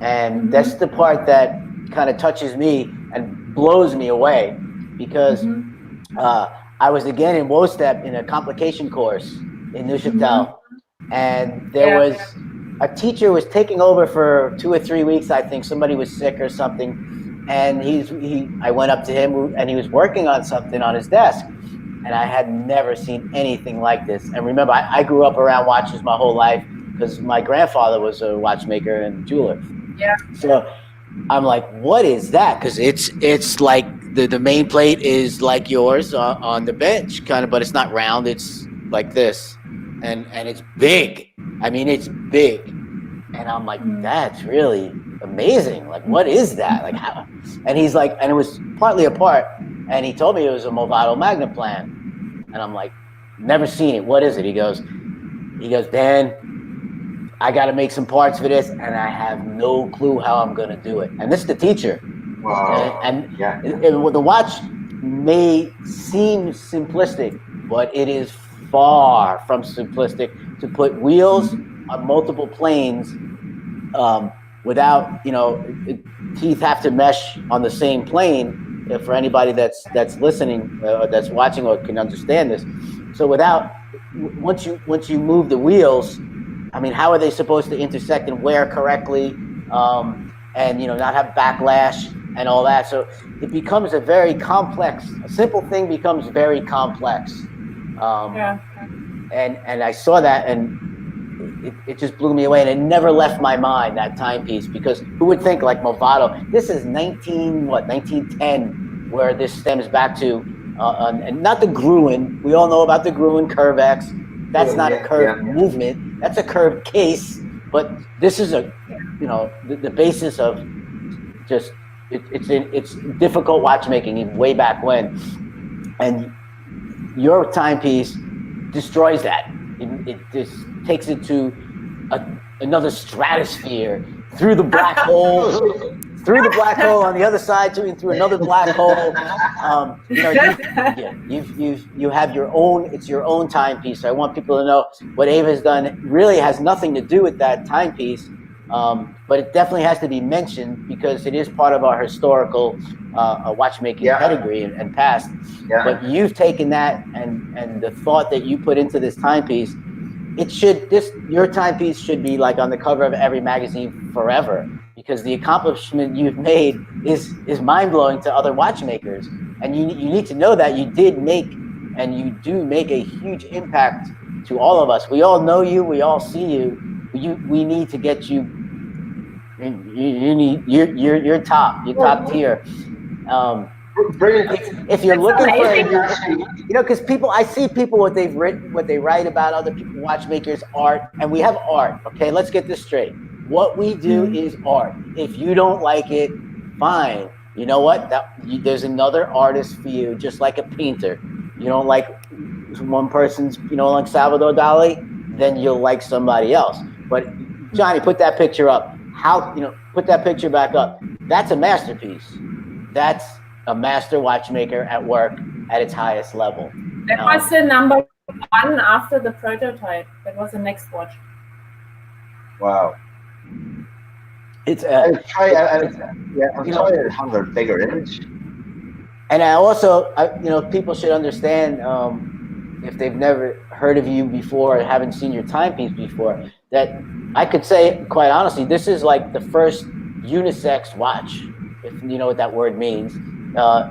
And that's the part that kind of touches me and blows me away, because I was again in WOSTEP in a complication course in Neuchâtel, and there was a teacher was taking over for 2 or 3 weeks. I think somebody was sick or something, and I went up to him and he was working on something on his desk, and I had never seen anything like this. And remember, I grew up around watches my whole life because my grandfather was a watchmaker and jeweler. Yeah. So I'm like, what is that? Because it's like the main plate is like yours on the bench, kind of, but it's not round. It's like this, and it's big. I mean, it's big, and I'm like, that's really amazing. Like, what is that? Like, how? And he's like, and it was partly apart, and he told me it was a Movado Magnaplan, and I'm like, never seen it. What is it? He goes, Dan, I got to make some parts for this, and I have no clue how I'm going to do it. And this is the teacher. Wow. And the watch may seem simplistic, but it is far from simplistic to put wheels on multiple planes without, you know, teeth have to mesh on the same plane. For anybody that's listening, that's watching or can understand this. So once you move the wheels, I mean, how are they supposed to intersect and wear correctly, and, you know, not have backlash and all that? So it becomes a very complex. A simple thing becomes very complex. And I saw that, and it just blew me away, and it never left my mind, that timepiece, because who would think, like, Movado? This is 1910, where this stems back to, and not the Gruen. We all know about the Gruen Curve X. That's not a curved movement. That's a curved case. But this is the basis of just it's difficult watchmaking way back when, and your timepiece destroys that. It just takes it to another stratosphere, through the black hole. Through the black hole on the other side, through another black hole. You know, you have your own. It's your own timepiece. So I want people to know what Eva's done really has nothing to do with that timepiece, but it definitely has to be mentioned because it is part of our historical watchmaking pedigree and past. Yeah. But you've taken that and the thought that you put into this timepiece. Your timepiece should be like on the cover of every magazine forever, because the accomplishment you've made is mind-blowing to other watchmakers. And you need to know that you did make, and you do make, a huge impact to all of us. We all know you, we all see you. We need to get you. You're top tier. Brilliant. If you're looking for, amazing. because I see people what they've written, what they write about other people, watchmakers, art, and we have art. Okay, let's get this straight. What we do is art. If you don't like it, fine. You know what? There's another artist for you, just like a painter. You don't like one person's, like Salvador Dali, then you'll like somebody else. But Johnny, put that picture up. Put that picture back up. That's a masterpiece. That's a master watchmaker at work at its highest level. That was the number 1 after the prototype. That was the next watch. Wow. It's I'm sorry to have a bigger image. And I also, people should understand, if they've never heard of you before or haven't seen your timepiece before, that I could say, quite honestly, this is like the first unisex watch, if you know what that word means.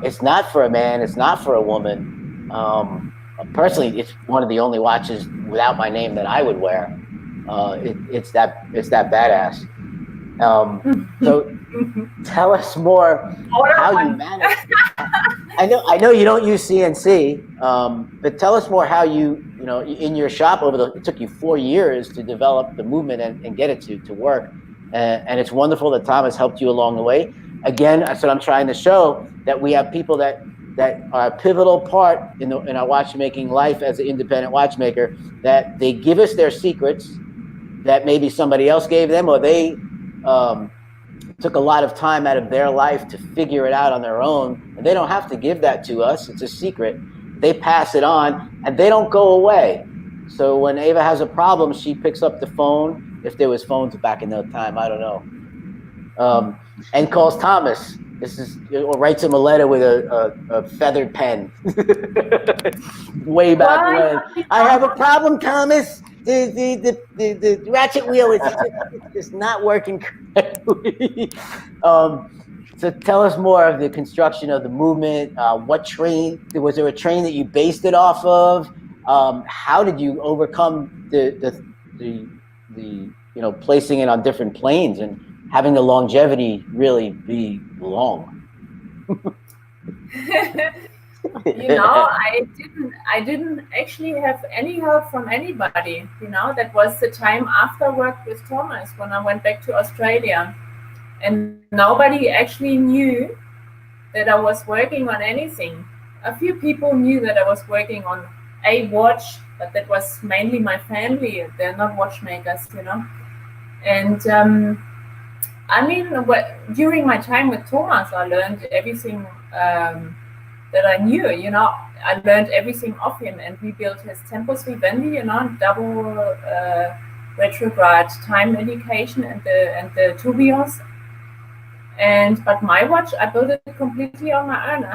It's not for a man, it's not for a woman. Personally, it's one of the only watches without my name that I would wear. It's that badass. So tell us more how you manage. I know you don't use CNC, but tell us more how you in your shop it took you 4 years to develop the movement and get it to work. And it's wonderful that Thomas helped you along the way. Again, that's what I'm trying to show, that we have people that are a pivotal part in our watchmaking life as an independent watchmaker, that they give us their secrets that maybe somebody else gave them, or they took a lot of time out of their life to figure it out on their own, and they don't have to give that to us. It's a secret. They pass it on, and they don't go away. So when Eva has a problem, she picks up the phone, if there was phones back in that time, I don't know, and calls Thomas. Or writes him a letter with a feathered pen. Way back when. I have a problem, Thomas. The ratchet wheel is not working correctly. So tell us more of the construction of the movement. What train? Was there a train that you based it off of? How did you overcome the placing it on different planes and having the longevity really be long? I didn't actually have any help from anybody. That was the time after I worked with Thomas, when I went back to Australia, and nobody actually knew that I was working on anything. A few people knew that I was working on a watch, but that was mainly my family. They're not watchmakers, and during my time with Thomas, I learned everything that I knew. I learned everything of him, and we built his Tempus Vivendi, double retrograde time indication, and the tourbillons. But my watch, I built it completely on my own.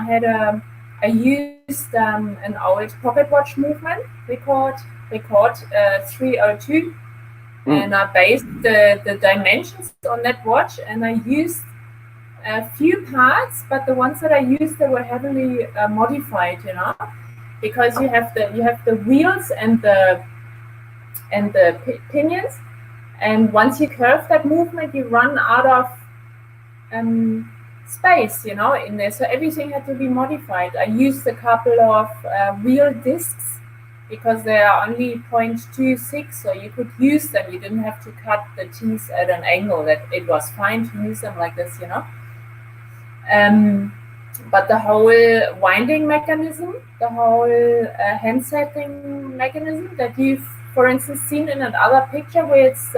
I used an old pocket watch movement, record 302. And I based the dimensions on that watch, and I used a few parts, but the ones that I used, they were heavily modified, because you have the wheels and the pinions, and once you curve that movement, you run out of space, in there. So everything had to be modified. I used a couple of wheel discs, because they are only 0.26, so you could use them. You didn't have to cut the teeth at an angle. That it was fine to use them like this, But the whole winding mechanism, the whole hand setting mechanism that you've, for instance, seen in another picture where it's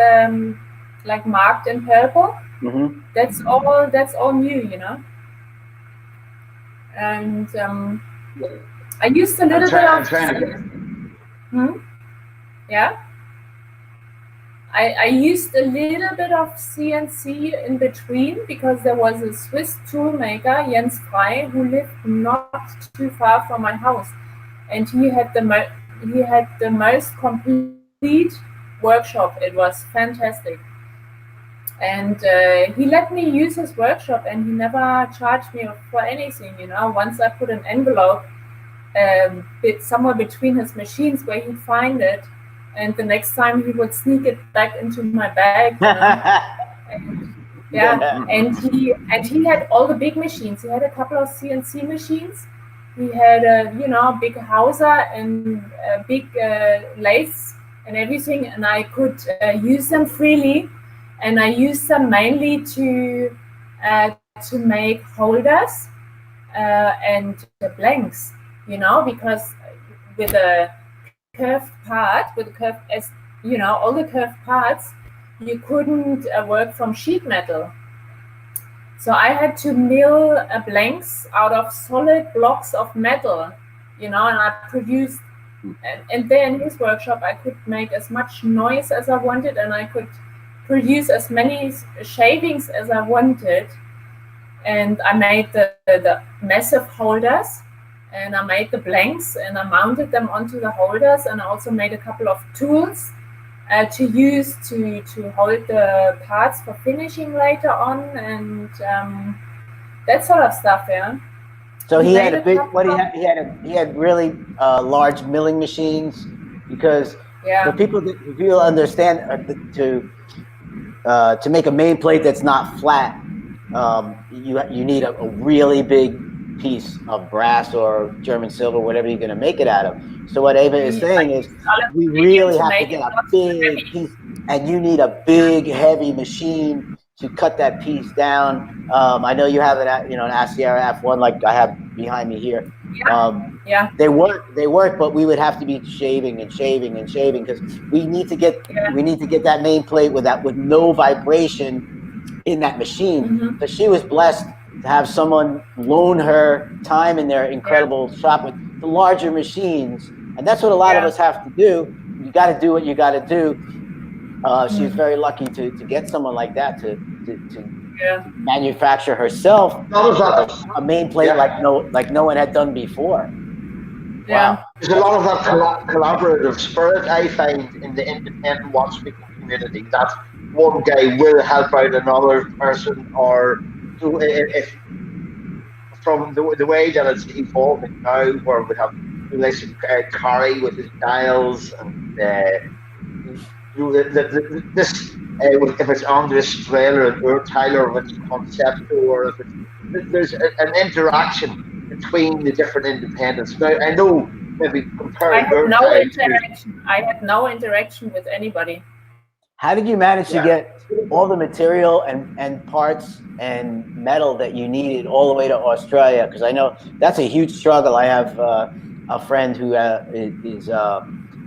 like marked in purple, that's all new, And I used a little bit of. Yeah. I used a little bit of CNC in between, because there was a Swiss toolmaker, Jens Frey, who lived not too far from my house, and he had the most complete workshop. It was fantastic, and he let me use his workshop, and he never charged me for anything. Once I put an envelope somewhere between his machines where he'd find it, and the next time he would sneak it back into my bag. Yeah, and he had all the big machines. He had a couple of CNC machines. He had a big Hauser and big lathes and everything, and I could use them freely. And I used them mainly to make holders and blanks, because with a curved part, all the curved parts, you couldn't work from sheet metal. So I had to mill blanks out of solid blocks of metal, and I produced, and there in his workshop, I could make as much noise as I wanted, and I could produce as many shavings as I wanted. And I made the massive holders, and I made the blanks, and I mounted them onto the holders, and I also made a couple of tools to use to hold the parts for finishing later on, and that sort of stuff. Yeah. So he had he had really large milling machines, because for people understand to make a main plate that's not flat, you need a really big piece of brass or German silver, whatever you're going to make it out of. So what Eva is saying is, we really have to get a big piece, and you need a big, heavy machine to cut that piece down. I know you have an Aria F1 like I have behind me here. They work, but we would have to be shaving because we need to get that main plate with no vibration in that machine. But she was blessed to have someone loan her time in their incredible shop with the larger machines, and that's what a lot of us have to do. You got to do what you got to do. She was very lucky to get someone like that to manufacture herself a main plate like no one had done before. Wow. There's a lot of that collaborative spirit I find in the independent watchmaking community. That one guy will help out another person, or if from the way that it's evolving now, where we have Carrie with his dials, and if it's Andres Strehler or Tyler with Concepto, or if there's an interaction between the different independents. Now, I know maybe compared I had no interaction with anybody. How did you manage to get all the material and parts and metal that you needed all the way to Australia? Because I know that's a huge struggle. I have a friend who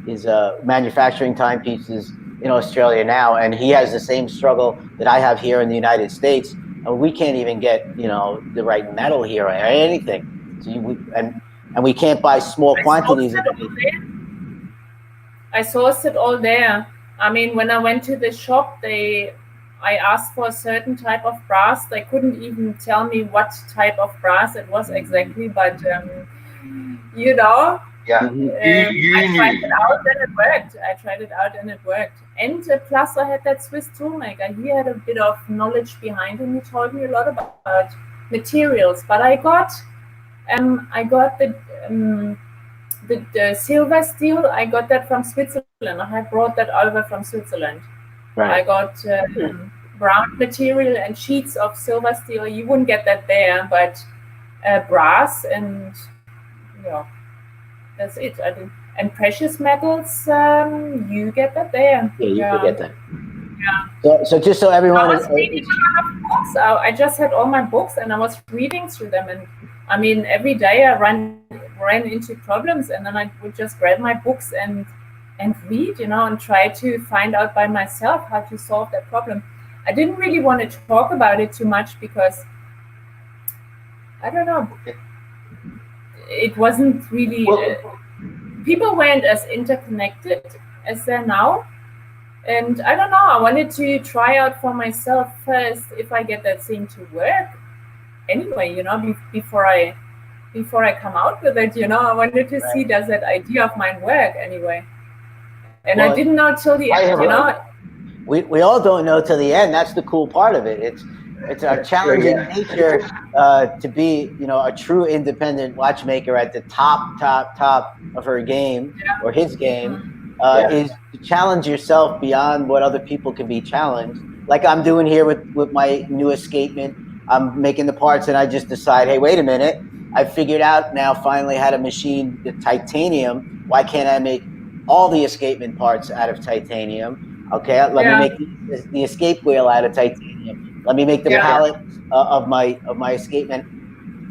is manufacturing timepieces in Australia now, and he has the same struggle that I have here in the United States. And we can't even get the right metal here or anything. So and we can't buy small quantities of it. I sourced it all there. I mean, when I went to the shop, I asked for a certain type of brass. They couldn't even tell me what type of brass it was exactly, but I tried it out and it worked. And plus, I had that Swiss toolmaker. He had a bit of knowledge behind him. He told me a lot about materials. But I got the silver steel. I got that from Switzerland. I had brought that over from Switzerland. Right. I got brown material and sheets of silver steel. You wouldn't get that there, but brass and that's it. And precious metals, you get that there. Yeah, you can get that. Yeah. So just so everyone I was reading a lot of books. I just had all my books and I was reading through them. And I mean, every day I ran into problems, and then I would just grab my books and read, and try to find out by myself how to solve that problem. I didn't really want to talk about it too much because I don't know. It wasn't really. People weren't as interconnected as they're now. And I don't know, I wanted to try out for myself first if I get that thing to work. Anyway, before I come out with it, I wanted to see, does that idea of mine work anyway? And I didn't know till the end, We all don't know till the end. That's the cool part of it. It's our challenging nature to be, a true independent watchmaker at the top of her game or his game is to challenge yourself beyond what other people can be challenged, like I'm doing here with my new escapement. I'm making the parts, and I just decide, hey, wait a minute. I figured out now finally how to machine the titanium. Why can't I make all the escapement parts out of titanium? Okay, let me make the escape wheel out of titanium. Let me make the pallet of my escapement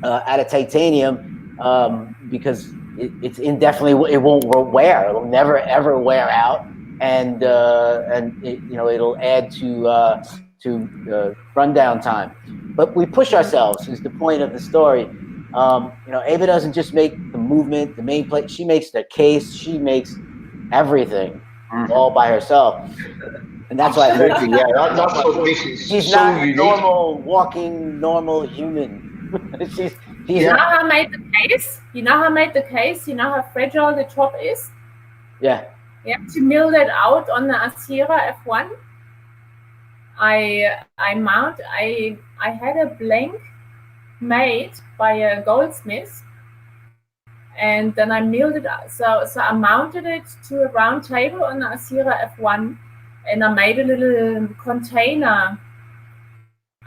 out of titanium, because it's indefinitely, it won't wear. It'll never ever wear out, and it, it'll add to rundown time. But we push ourselves is the point of the story. Ava doesn't just make the movement, the main plate. She makes the case. She makes everything all by herself. And that's why that's what makes it she's so not unique. a normal, walking, normal human. she's You know how I made the case? You know how I made the case? You know how fragile the top is? Yeah. You have to mill that out on the Aria F1. I had a blank made by a goldsmith, and then I milled it out. So I mounted it to a round table on the Aria F1, and I made a little container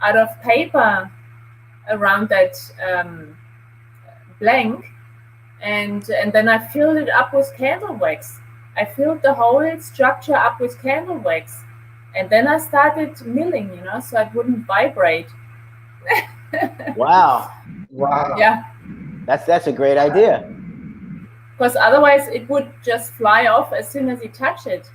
out of paper around that blank, and then I filled it up with candle wax. I filled the whole structure up with candle wax, and then I started milling, so it wouldn't vibrate. Wow. Yeah. That's a great idea. Because otherwise it would just fly off as soon as you touch it.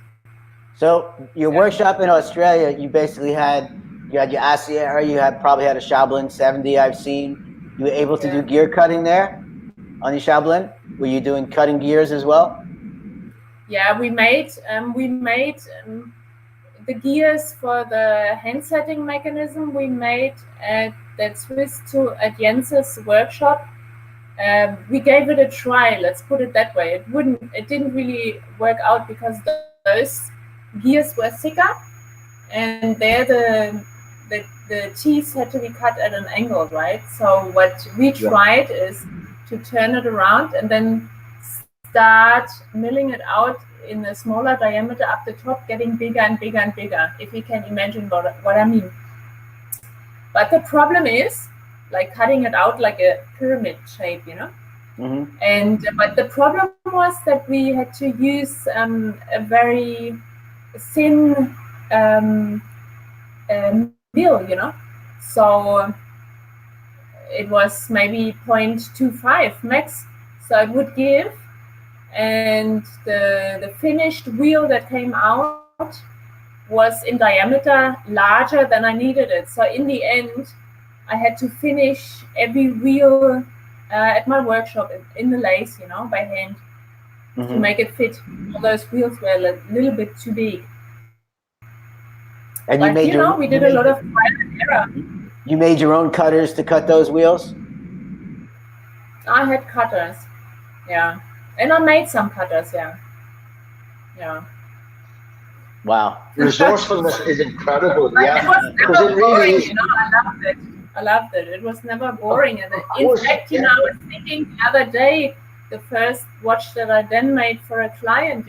So your workshop in Australia, you basically had your Aria, you probably had a Shaolin 70 I've seen. You were able to do gear cutting there on your Shaolin? Were you doing cutting gears as well? Yeah, we made the gears for the hand setting mechanism. We made that Swiss tool at Jens's workshop. We gave it a try. Let's put it that way. It didn't really work out because those gears were thicker, and there the teeth had to be cut at an angle, right? So what we tried is to turn it around and then start milling it out in a smaller diameter up the top, getting bigger and bigger and bigger, if you can imagine what I mean. But the problem is, like cutting it out like a pyramid shape, Mm-hmm. But the problem was that we had to use a very thin mill, so it was maybe 0.25 max, so it would give, and the finished wheel that came out was in diameter larger than I needed it. So in the end, I had to finish every wheel at my workshop in the lathe, by hand, mm-hmm. to make it fit. All those wheels were a little bit too big. And but, we did a lot of trial and error. You made your own cutters to cut those wheels? I had cutters, yeah. And I made some cutters, yeah. Yeah. Wow. Resourcefulness is incredible, yeah. It was never boring, I loved it. It was never boring. And in fact, I was thinking the other day, the first watch that I then made for a client,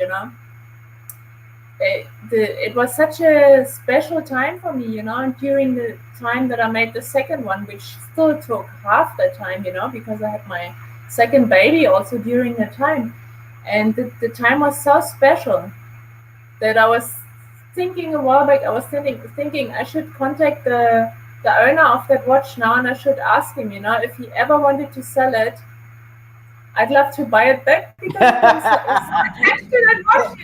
it was such a special time for me, and during the time that I made the second one, which still took half the time, because I had my second baby also during the time. And the time was so special that I was thinking a while back, I was thinking I should contact the owner of that watch now, and I should ask him, if he ever wanted to sell it, I'd love to buy it back, because it was attached to that watch,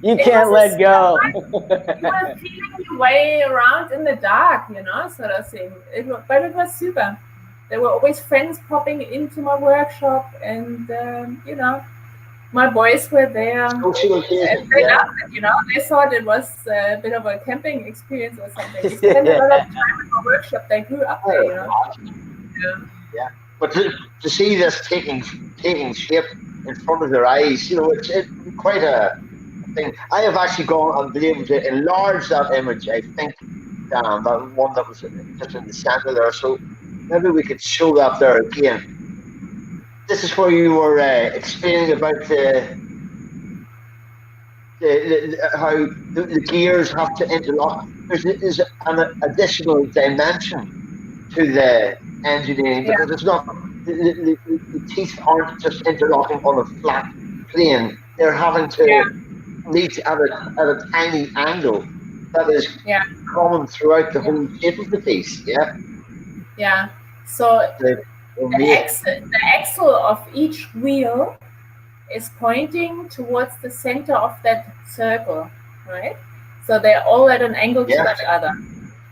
You can't let go. You were feeling your way around in the dark, sort of thing. But it was super. There were always friends popping into my workshop, and my boys were there. And they loved it, They thought it was a bit of a camping experience or something. We spent a lot of time in my workshop. They grew up there, Yeah. But to see this taking shape in front of their eyes, it's quite a thing. I have actually gone and been able to enlarge that image, I think, Dan, that one that was just in the center there. So maybe we could show that there again. This is where you were explaining about how the gears have to interlock. There's an additional dimension to the engineering because it's not the teeth aren't just interlocking on a flat plane. They're having to meet at a tiny angle that is common throughout the whole shape of the piece. Yeah. So the axle of each wheel is pointing towards the center of that circle, right? So they're all at an angle to each other.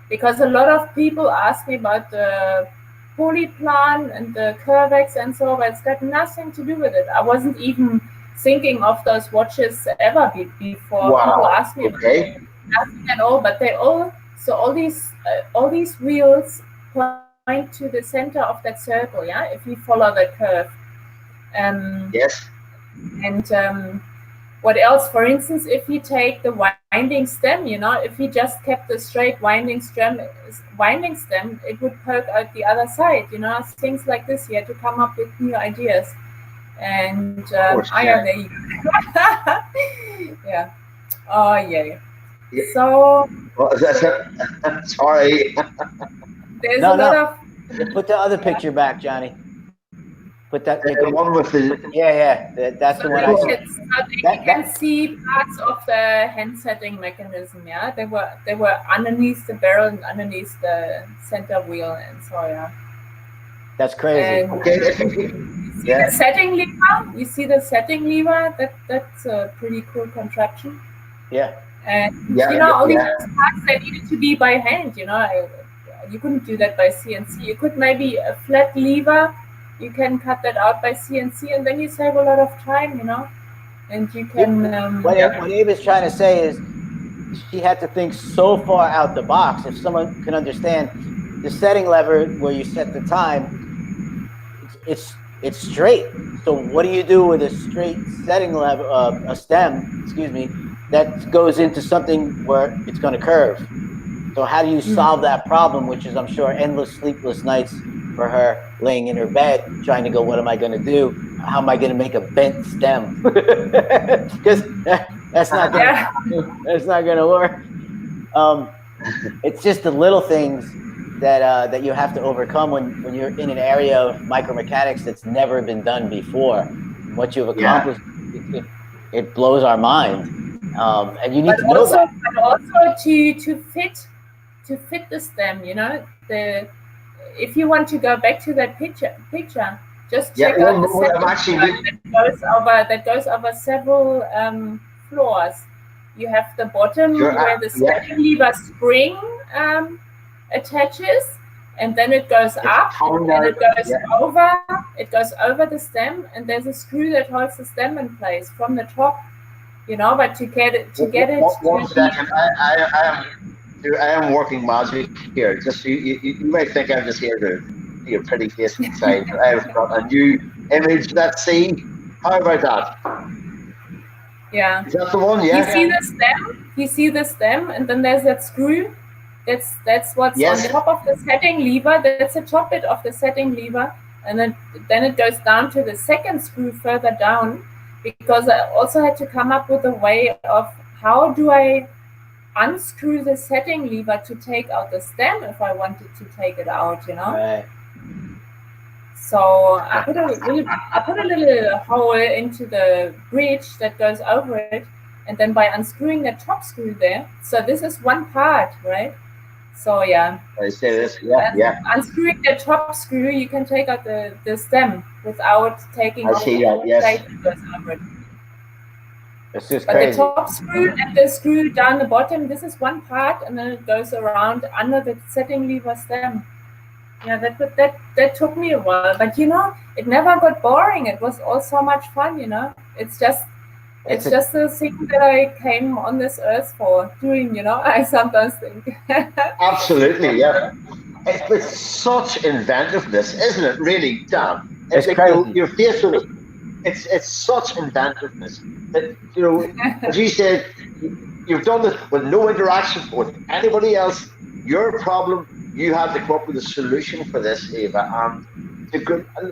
Because a lot of people ask me about the polyplan and the curvex and so on, but it's got nothing to do with it. I wasn't even thinking of those watches ever before. Wow. People ask me about it. Nothing at all, but they all these wheels point to the center of that circle, if you follow the curve. Yes. And what else? For instance, if you take the winding stem, if you just kept the straight winding stem, it would poke out the other side. Things like this. You had to come up with new ideas. And there you go. Oh yeah. So. Sorry. There's a lot of. Put the other picture back, Johnny. Put that. The one with the. That's the one I saw. You can see parts of the hand setting mechanism. They were underneath the barrel and underneath the center wheel, and so That's crazy. And, the setting lever. You see the setting lever? That's a pretty cool contraption. Yeah. And all these parts that needed to be by hand. You couldn't do that by CNC. You could maybe a flat lever. You can cut that out by CNC, and then you save a lot of time. And you can. What Eva's trying to say is, she had to think so far out the box. If someone can understand the setting lever where you set the time, it's straight. So what do you do with a straight setting lever, a stem, that goes into something where it's going to curve? So how do you solve that problem, which is, I'm sure, endless sleepless nights for her, laying in her bed, trying to go, what am I going to do? How am I going to make a bent stem? Because that's not going to work. It's just the little things that you have to overcome when you're in an area of micromechanics that's never been done before. What you've accomplished, it blows our mind, and you need to know that. But also to fit the stem, if you want to go back to that picture, just check out the setting that goes over several floors. You have the bottom where the setting lever spring attaches, and then it goes up and it goes over the stem, and there's a screw that holds the stem in place from the top. But to get it. One second, I am working magic here. Just you might think I'm just here to be a pretty face inside. I've got a new image. Let's see. How about that? Yeah. Is that the one? Yeah. You see the stem, and then there's that screw. That's what's on top of the setting lever. That's the top bit of the setting lever, and then it goes down to the second screw further down. Because I also had to come up with a way of how do I unscrew the setting lever to take out the stem if I wanted to take it out, Right. So I put a little hole into the bridge that goes over it, and then by unscrewing the top screw there, so this is one part, right? So I say this, unscrewing the top screw, you can take out the stem without taking off the plate that goes over it. It's just but crazy. The top screw and the screw down the bottom, this is one part, and then it goes around under the setting lever stem. Yeah, that took me a while, but it never got boring. It was all so much fun, It's just the thing that I came on this earth for doing, I sometimes think. Absolutely, yeah. It's such inventiveness, isn't it? Really, Dan. It's crazy. You're faced with it. It's such inventiveness that as you said, you've done this with no interaction with anybody else. Your problem, you had to come up with a solution for this, Eva, and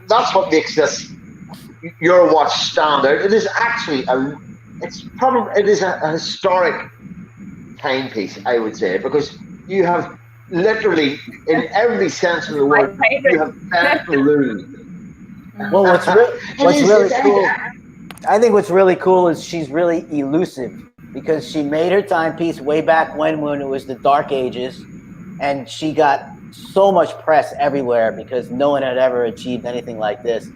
that's what makes this your watch stand out. It is actually it is a historic timepiece, I would say, because you have literally, in every sense of the word, you have bent the rules. Well, what's really cool, I think what's really cool is she's really elusive, because she made her timepiece way back when it was the dark ages, and she got so much press everywhere because no one had ever achieved anything like this.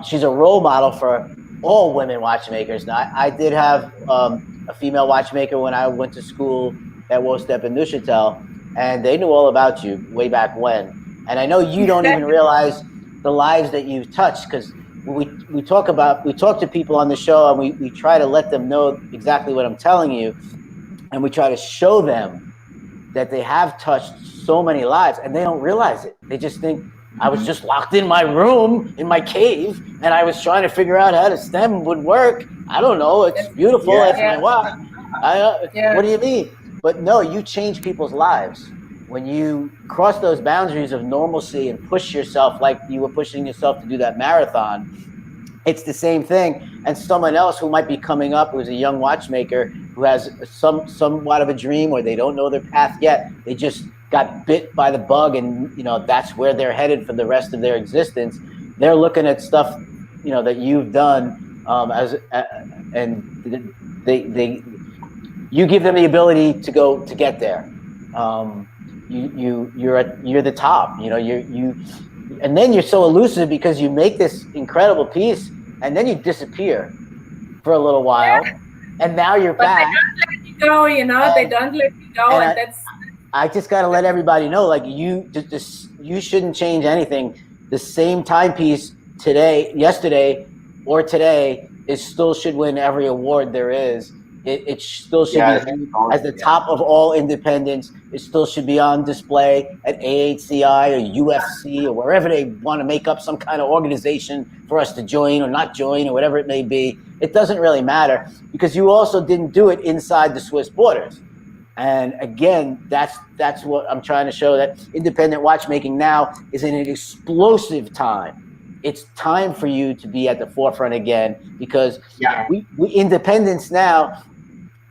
She's a role model for all women watchmakers. Now, I did have a female watchmaker when I went to school at Wostep in Neuchâtel, and they knew all about you way back when. And I know you don't even realize the lives that you've touched, because we talk to people on the show, and we try to let them know exactly what I'm telling you, and we try to show them that they have touched so many lives, and they don't realize it. They just think, I was just locked in my room, in my cave, and I was trying to figure out how the stem would work. I don't know. It's beautiful. That's my watch. What do you mean? But no, you change people's lives. When you cross those boundaries of normalcy and push yourself like you were pushing yourself to do that marathon, it's the same thing. And someone else who might be coming up, who's a young watchmaker, who has somewhat of a dream, or they don't know their path yet, they just got bit by the bug, and that's where they're headed for the rest of their existence. They're looking at stuff that you've done, and you give them the ability to get there. You're the top. And then you're so elusive because you make this incredible piece, and then you disappear for a little while, and now you're back. They don't let you go, they don't let you go, and that's. I just got to let everybody know, like, you shouldn't change anything. The same timepiece yesterday, or today, still should win every award there is. It still should be as the top of all independents. It still should be on display at AHCI or UFC or wherever they want to make up some kind of organization for us to join or not join or whatever it may be. It doesn't really matter, because you also didn't do it inside the Swiss borders. And again, that's what I'm trying to show, that independent watchmaking now is in an explosive time. It's time for you to be at the forefront again, because we independence now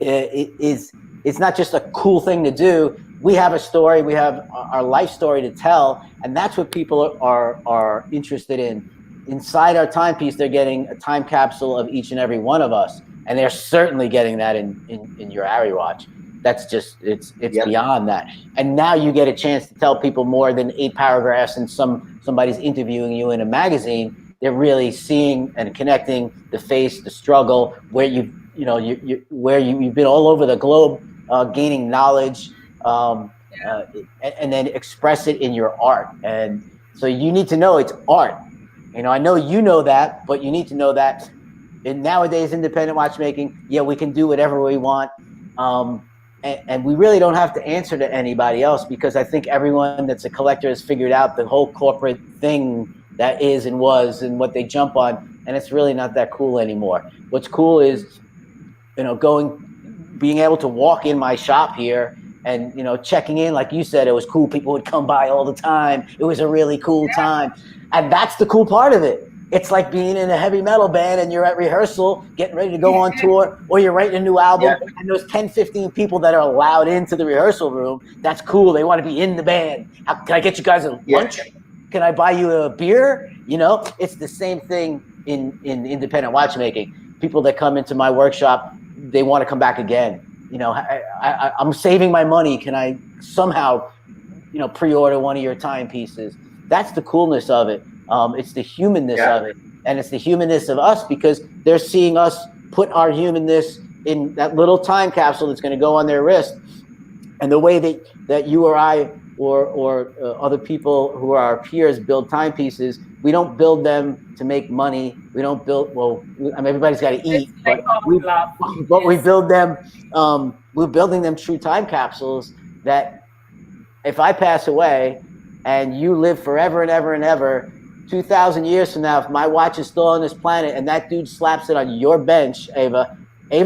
it's not just a cool thing to do. We have a story, we have our life story to tell, and that's what people are interested in. Inside our timepiece, they're getting a time capsule of each and every one of us, and they're certainly getting that in your Aria watch. That's just, it's beyond that. And now you get a chance to tell people more than 8 paragraphs and somebody's interviewing you in a magazine. They're really seeing and connecting the face, the struggle, where you've been all over the globe, gaining knowledge, and then express it in your art. And so you need to know it's art. I know you know that, but you need to know that in nowadays independent watchmaking, we can do whatever we want. And we really don't have to answer to anybody else, because I think everyone that's a collector has figured out the whole corporate thing that is and was and what they jump on, and it's really not that cool anymore. What's cool is, being able to walk in my shop here and, checking in, like you said, it was cool. People would come by all the time. It was a really cool time. And that's the cool part of it. It's like being in a heavy metal band and you're at rehearsal, getting ready to go on tour, or you're writing a new album, and there's 10, 15 people that are allowed into the rehearsal room. That's cool. They want to be in the band. Can I get you guys a lunch? Can I buy you a beer? It's the same thing in independent watchmaking. People that come into my workshop, they want to come back again. I'm saving my money. Can I somehow, pre-order one of your timepieces? That's the coolness of it. It's the humanness of it, and it's the humanness of us, because they're seeing us put our humanness in that little time capsule that's going to go on their wrist. And the way that you or I or other people who are our peers build timepieces, we don't build them to make money. We don't build, everybody's got to eat, but we build them. We're building them true time capsules that, if I pass away and you live forever and ever and ever, 2,000 years from now, if my watch is still on this planet and that dude slaps it on your bench, Eva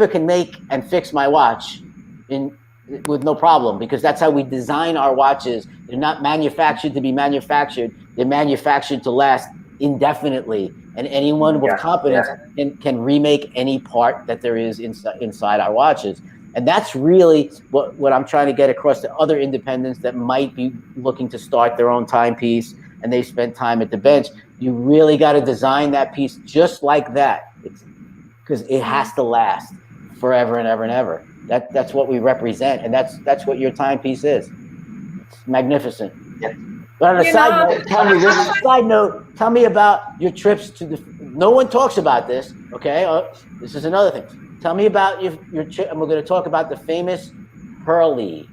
can make and fix my watch with no problem, because that's how we design our watches. They're not manufactured to be manufactured. They're manufactured to last indefinitely, and anyone with competence can remake any part that there is inside our watches. And that's really what I'm trying to get across to other independents that might be looking to start their own timepiece and they spent time at the bench. You really got to design that piece just like that, because it has to last forever and ever and ever. That's what we represent, and that's what your timepiece is. It's magnificent. Yeah. But on a side note, tell me about your trips to the. No one talks about this. Okay, this is another thing. Tell me about your trip, and we're going to talk about the famous Hurley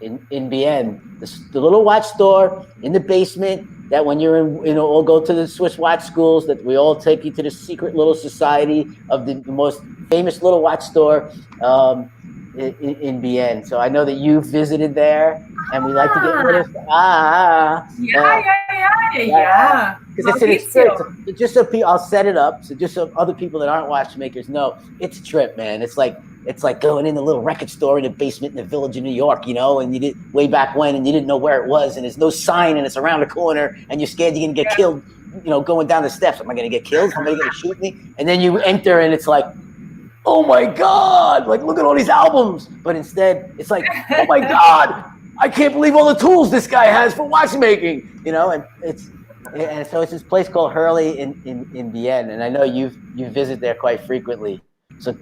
in Bien, the little watch store in the basement. That when you're in, all go to the Swiss watch schools, that we all take you to the secret little society of the most famous little watch store in Bien. So I know that you visited there, and we like to get rid of yeah. Because it's an experience. So just so I'll set it up. So just so other people that aren't watchmakers know, it's a trip, man. It's like going in a little record store in the basement in the village of New York, and you did way back when, and you didn't know where it was, and there's no sign, and it's around the corner, and you're scared you're gonna get killed, going down the steps. Am I gonna get killed? Somebody gonna shoot me? And then you enter, and it's like, oh my God, like look at all these albums. But instead, it's like, oh my God, I can't believe all the tools this guy has for watchmaking, and so it's this place called Hurley in Bien, and I know you visit there quite frequently. So.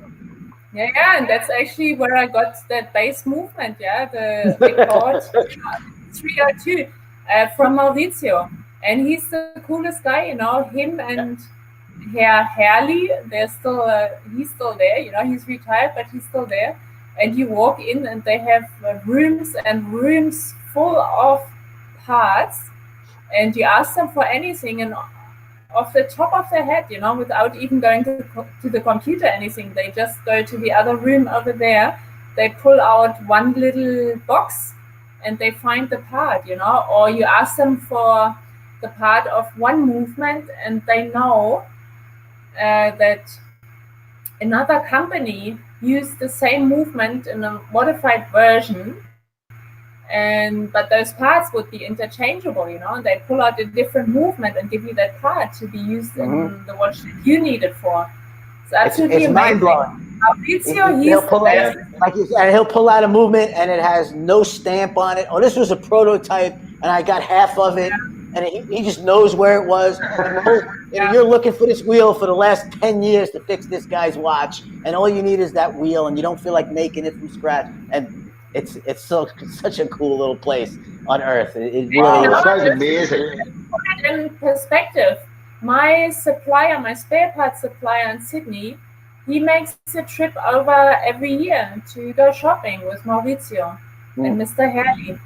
Yeah, and that's actually where I got that bass movement, the record 302 from Maurizio. And he's the coolest guy, him and Herr Herrli, he's still there, he's retired, but he's still there. And you walk in and they have rooms and rooms full of parts, and you ask them for anything, and off the top of their head, without even going to the computer, anything. They just go to the other room over there. They pull out one little box and they find the part, or you ask them for the part of one movement and they know that another company used the same movement in a modified version. But those parts would be interchangeable, and they pull out a different movement and give you that part to be used in the watch that you need it for. It's absolutely amazing. Mind-blowing. He'll pull out a movement and it has no stamp on it. Oh, this was a prototype and I got half of it. And he just knows where it was. You're looking for this wheel for the last 10 years to fix this guy's watch, and all you need is that wheel, and you don't feel like making it from scratch. And it's such a cool little place on Earth. It really sounds amazing. Put it in perspective. My spare parts supplier in Sydney, he makes a trip over every year to go shopping with Maurizio and Mr. Herrli.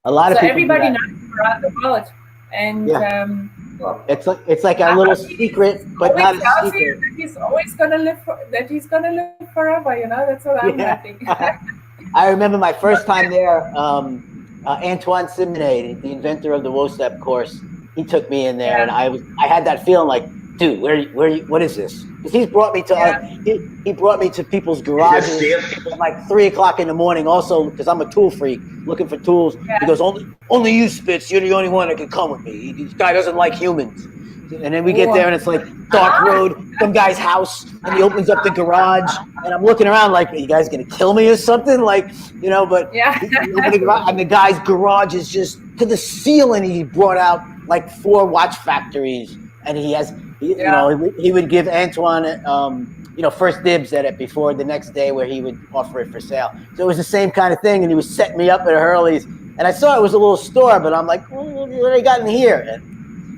A lot of people. Everybody knows around the world, and it's like a little secret, but not a secret. That he's always gonna live. That he's gonna live forever. That's what I'm thinking. I remember my first time there, Antoine Simonet, the inventor of the WOSEP course, he took me in there, and I had that feeling like, dude, what is this? Because he's brought me to he brought me to people's garages at like 3 o'clock in the morning. Also, because I'm a tool freak, looking for tools. He goes, only you, Spitz. You're the only one that can come with me. This guy doesn't like humans. And then we get there and it's like dark road, some guy's house, and he opens up the garage, and I'm looking around like, are you guys gonna kill me or something? Like, but and the guy's garage is just to the ceiling. He brought out like 4 watch factories, and he has, he would give Antoine, first dibs at it before the next day where he would offer it for sale. So it was the same kind of thing, and he was setting me up at Hurley's, and I saw it was a little store, but I'm like, what do they got in here? And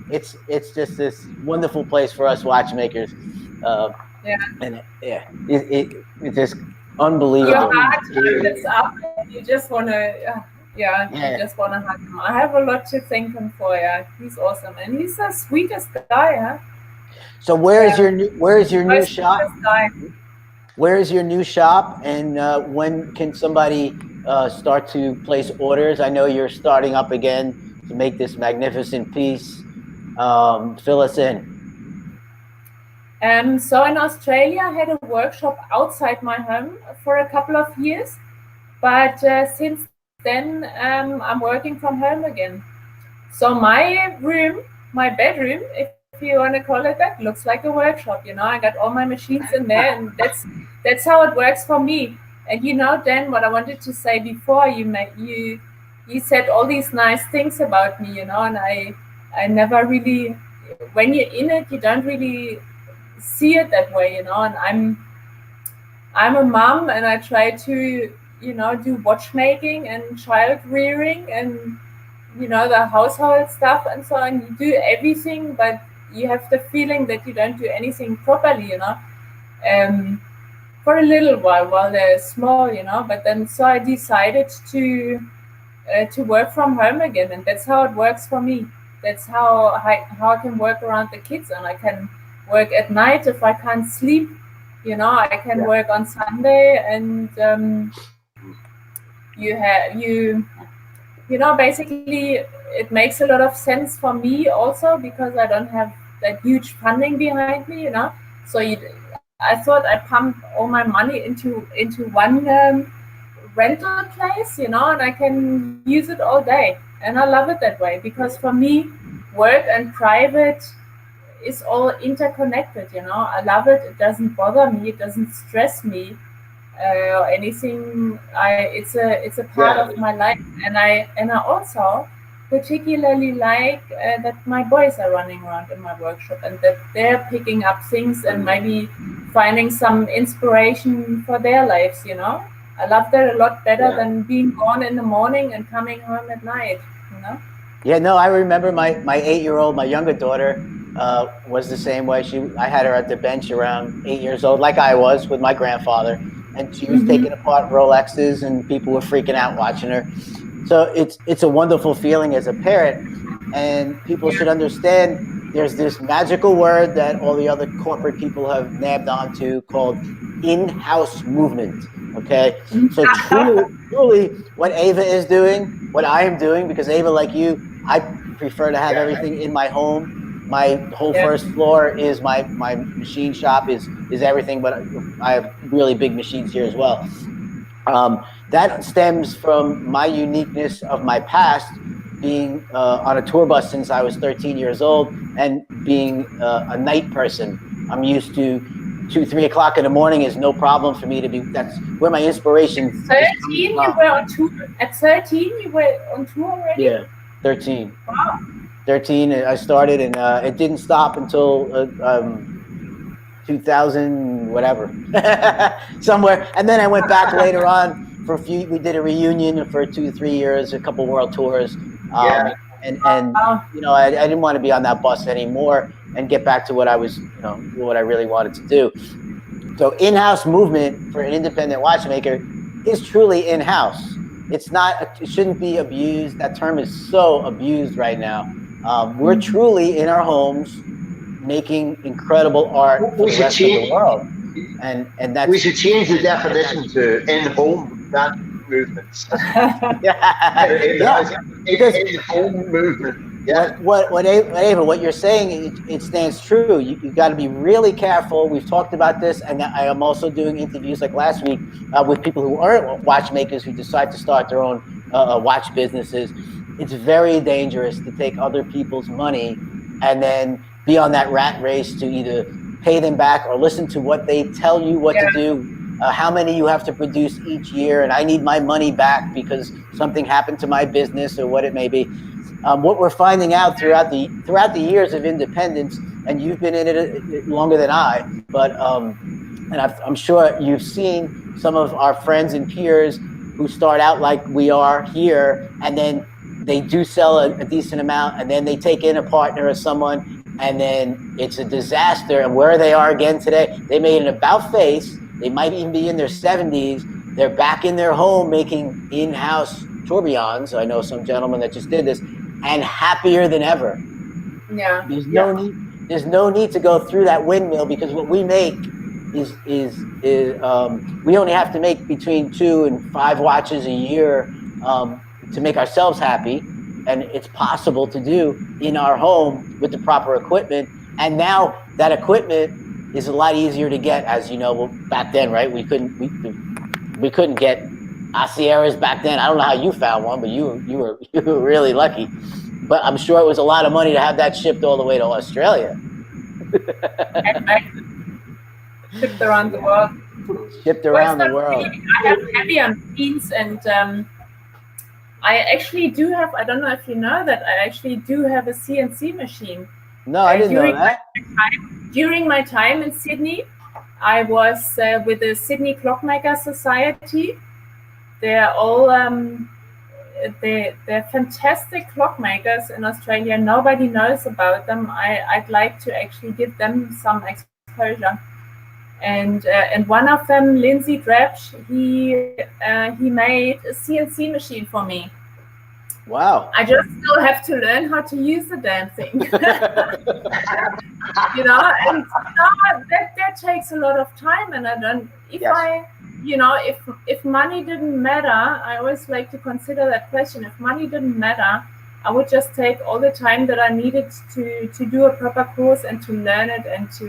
it's just this wonderful place for us watchmakers. It's just unbelievable. Your heart opens up, and you just want to, you just want to hug him. I have a lot to thank him for. He's awesome, and he's the sweetest guy. So where is your new shop? Where is your new shop, and when can somebody start to place orders? I know you're starting up again to make this magnificent piece. Fill us in. So in Australia, I had a workshop outside my home for a couple of years, but since then I'm working from home again. So my bedroom, if you want to call it that. Looks like a workshop, you know. I got all my machines in there, and that's how it works for me. And you know, Dan, what I wanted to say before, you said all these nice things about me, you know, and I never really, when you're in it, you don't really see it that way, you know. And I'm a mom, and I try to, you know, do watchmaking and child rearing and, you know, the household stuff and so on. You do everything, but you have the feeling that you don't do anything properly, you know, for a little while they're small, you know. But then, so I decided to work from home again, and that's how it works for me. That's how I can work around the kids, and I can work at night if I can't sleep. You know, I can work on Sunday, and you know, basically it makes a lot of sense for me also because I don't have that huge funding behind me, you know. So I thought I'd pump all my money into one rental place, you know, and I can use it all day. And I love it that way because for me, work and private is all interconnected, you know. I love it. It doesn't bother me. It doesn't stress me or anything. It's a part of my life, and I also particularly like that my boys are running around in my workshop and that they're picking up things and maybe finding some inspiration for their lives, you know. I love that a lot better than being gone in the morning and coming home at night, you know. Yeah, no, I remember my 8-year-old, my younger daughter, was the same way. I had her at the bench around 8 years old, like I was with my grandfather, and she was taking apart Rolexes, and people were freaking out watching her. So it's a wonderful feeling as a parent, and people should understand there's this magical word that all the other corporate people have nabbed onto called in-house movement. Okay, so truly, what Eva is doing, what I am doing, because Eva, like you, I prefer to have everything in my home. My whole first floor is my machine shop, is everything, but I have really big machines here as well. That stems from my uniqueness of my past, being on a tour bus since I was 13 years old, and being a night person. I'm used to 2-3 o'clock in the morning is no problem for me to be. That's where my inspiration. 13, you were on tour. At 13, you were on tour already. Yeah, 13. Wow. 13. I started, and it didn't stop until 2000, whatever, somewhere. And then I went back later on for a few. We did a reunion for 2-3 years, a couple world tours. And you know, I didn't want to be on that bus anymore and get back to what I was, you know, what I really wanted to do. So in-house movement for an independent watchmaker is truly in-house. It's not, it shouldn't be abused. That term is so abused right now. We're truly in our homes making incredible art for the rest of the world. And that's, we should change the definition to in-home, not movements. In-home movement. Yeah. What Eva, what you're saying, it stands true. You've got to be really careful. We've talked about this, and I am also doing interviews like last week with people who aren't watchmakers who decide to start their own watch businesses. It's very dangerous to take other people's money and then be on that rat race to either pay them back or listen to what they tell you what to do, how many you have to produce each year, and I need my money back because something happened to my business or what it may be. What we're finding out throughout the years of independence, and you've been in it longer than I, but and I'm sure you've seen some of our friends and peers who start out like we are here, and then they do sell a decent amount, and then they take in a partner or someone, and then it's a disaster. And where they are again today, they made an about face. They might even be in their 70s. They're back in their home making in-house tourbillons. I know some gentlemen that just did this, and happier than ever. Yeah. There's no need to go through that windmill, because what we make is we only have to make between 2 and 5 watches a year to make ourselves happy, and it's possible to do in our home with the proper equipment. And now that equipment is a lot easier to get, as you know. Well, back then, right? We couldn't get Asieras back then. I don't know how you found one, but you were really lucky. But I'm sure it was a lot of money to have that shipped all the way to Australia. Shipped around the world. Shipped around the world. I have heavier machines, and I actually do have, I don't know if you know that, I actually do have a CNC machine. No, I didn't know that. During my time in Sydney, I was with the Sydney Clockmaker Society. They're all they're fantastic clockmakers in Australia. Nobody knows about them. I'd like to actually give them some exposure. And one of them, Lindsay Drapsch, he made a CNC machine for me. Wow. I just still have to learn how to use the damn thing. You know, and that takes a lot of time, and I don't, if money didn't matter, I always like to consider that question. If money didn't matter, I would just take all the time that I needed to do a proper course and to learn it, and to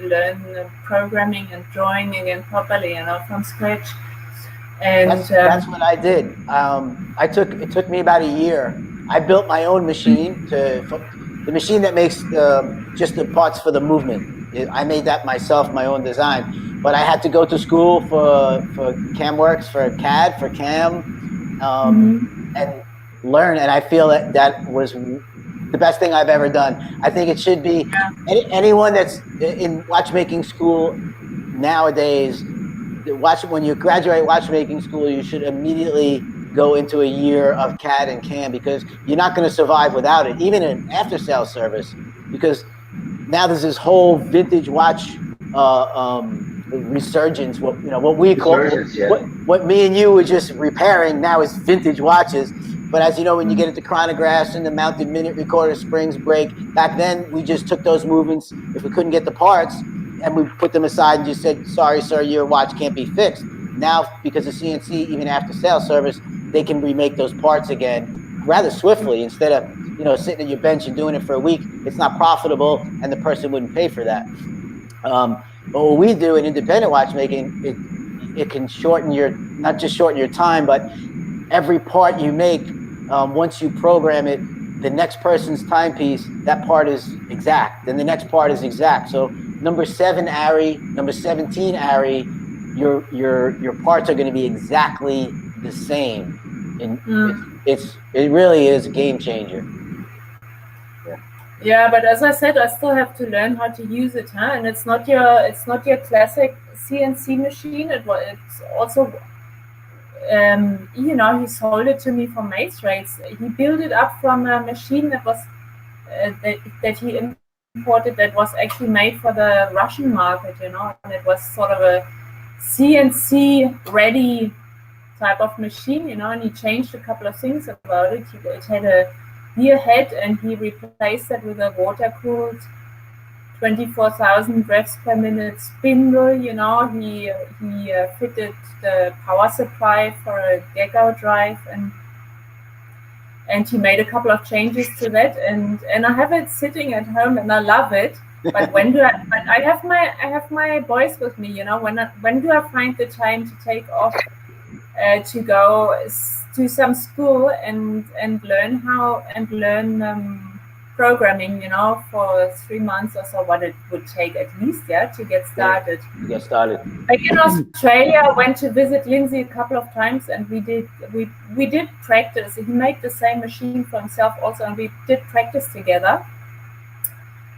learn programming and drawing again properly, you know, from scratch. And that's what I did. It took me about a year. I built my own machine, the machine that makes just the parts for the movement. I made that myself, my own design. But I had to go to school for CamWorks, for CAD, for CAM, and learn. And I feel that was the best thing I've ever done. I think it should be anyone that's in watchmaking school nowadays. When you graduate watchmaking school, you should immediately go into a year of CAD and CAM, because you're not going to survive without it, even in after-sales service, because now there's this whole vintage watch resurgence. What we call what me and you were just repairing now is vintage watches. But as you know, when you get into chronographs and the mounted minute recorder springs break, back then we just took those movements if we couldn't get the parts, and we put them aside and just said, sorry, sir, your watch can't be fixed. Now, because of CNC, even after sales service, they can remake those parts again rather swiftly. Instead of, sitting at your bench and doing it for a week, it's not profitable, and the person wouldn't pay for that. But what we do in independent watchmaking, it can not just shorten your time, but every part you make, once you program it, the next person's timepiece, that part is exact, then the next part is exact. So number 7 Ari, number 17 Ari, your parts are going to be exactly the same, and it really is a game changer. Yeah, but as I said, I still have to learn how to use it, huh? And it's not your classic CNC machine. It's also, he sold it to me for mace rates. He built it up from a machine that was that he imported, that was actually made for the Russian market, and it was sort of a CNC ready type of machine, and he changed a couple of things about it. It had a gear head, and he replaced it with a water-cooled 24,000 revs per minute spindle. He fitted the power supply for a Gecko drive, and he made a couple of changes to that, and I have it sitting at home, and I love it. But I have my boys with me, when do I find the time to take off to go to some school and learn programming, for 3 months or so, what it would take at least, to get started. Like in Australia, I went to visit Lindsay a couple of times, and we did practice. He made the same machine for himself also, and we did practice together.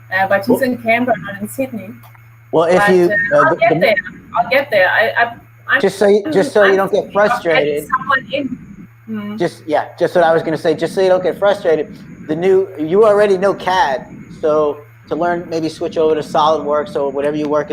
But he's in Canberra, not in Sydney. Well, I'll get there. I'm just so you don't get frustrated. Just what I was going to say. Just so you don't get frustrated. You already know CAD, so to learn, maybe switch over to SolidWorks or whatever you work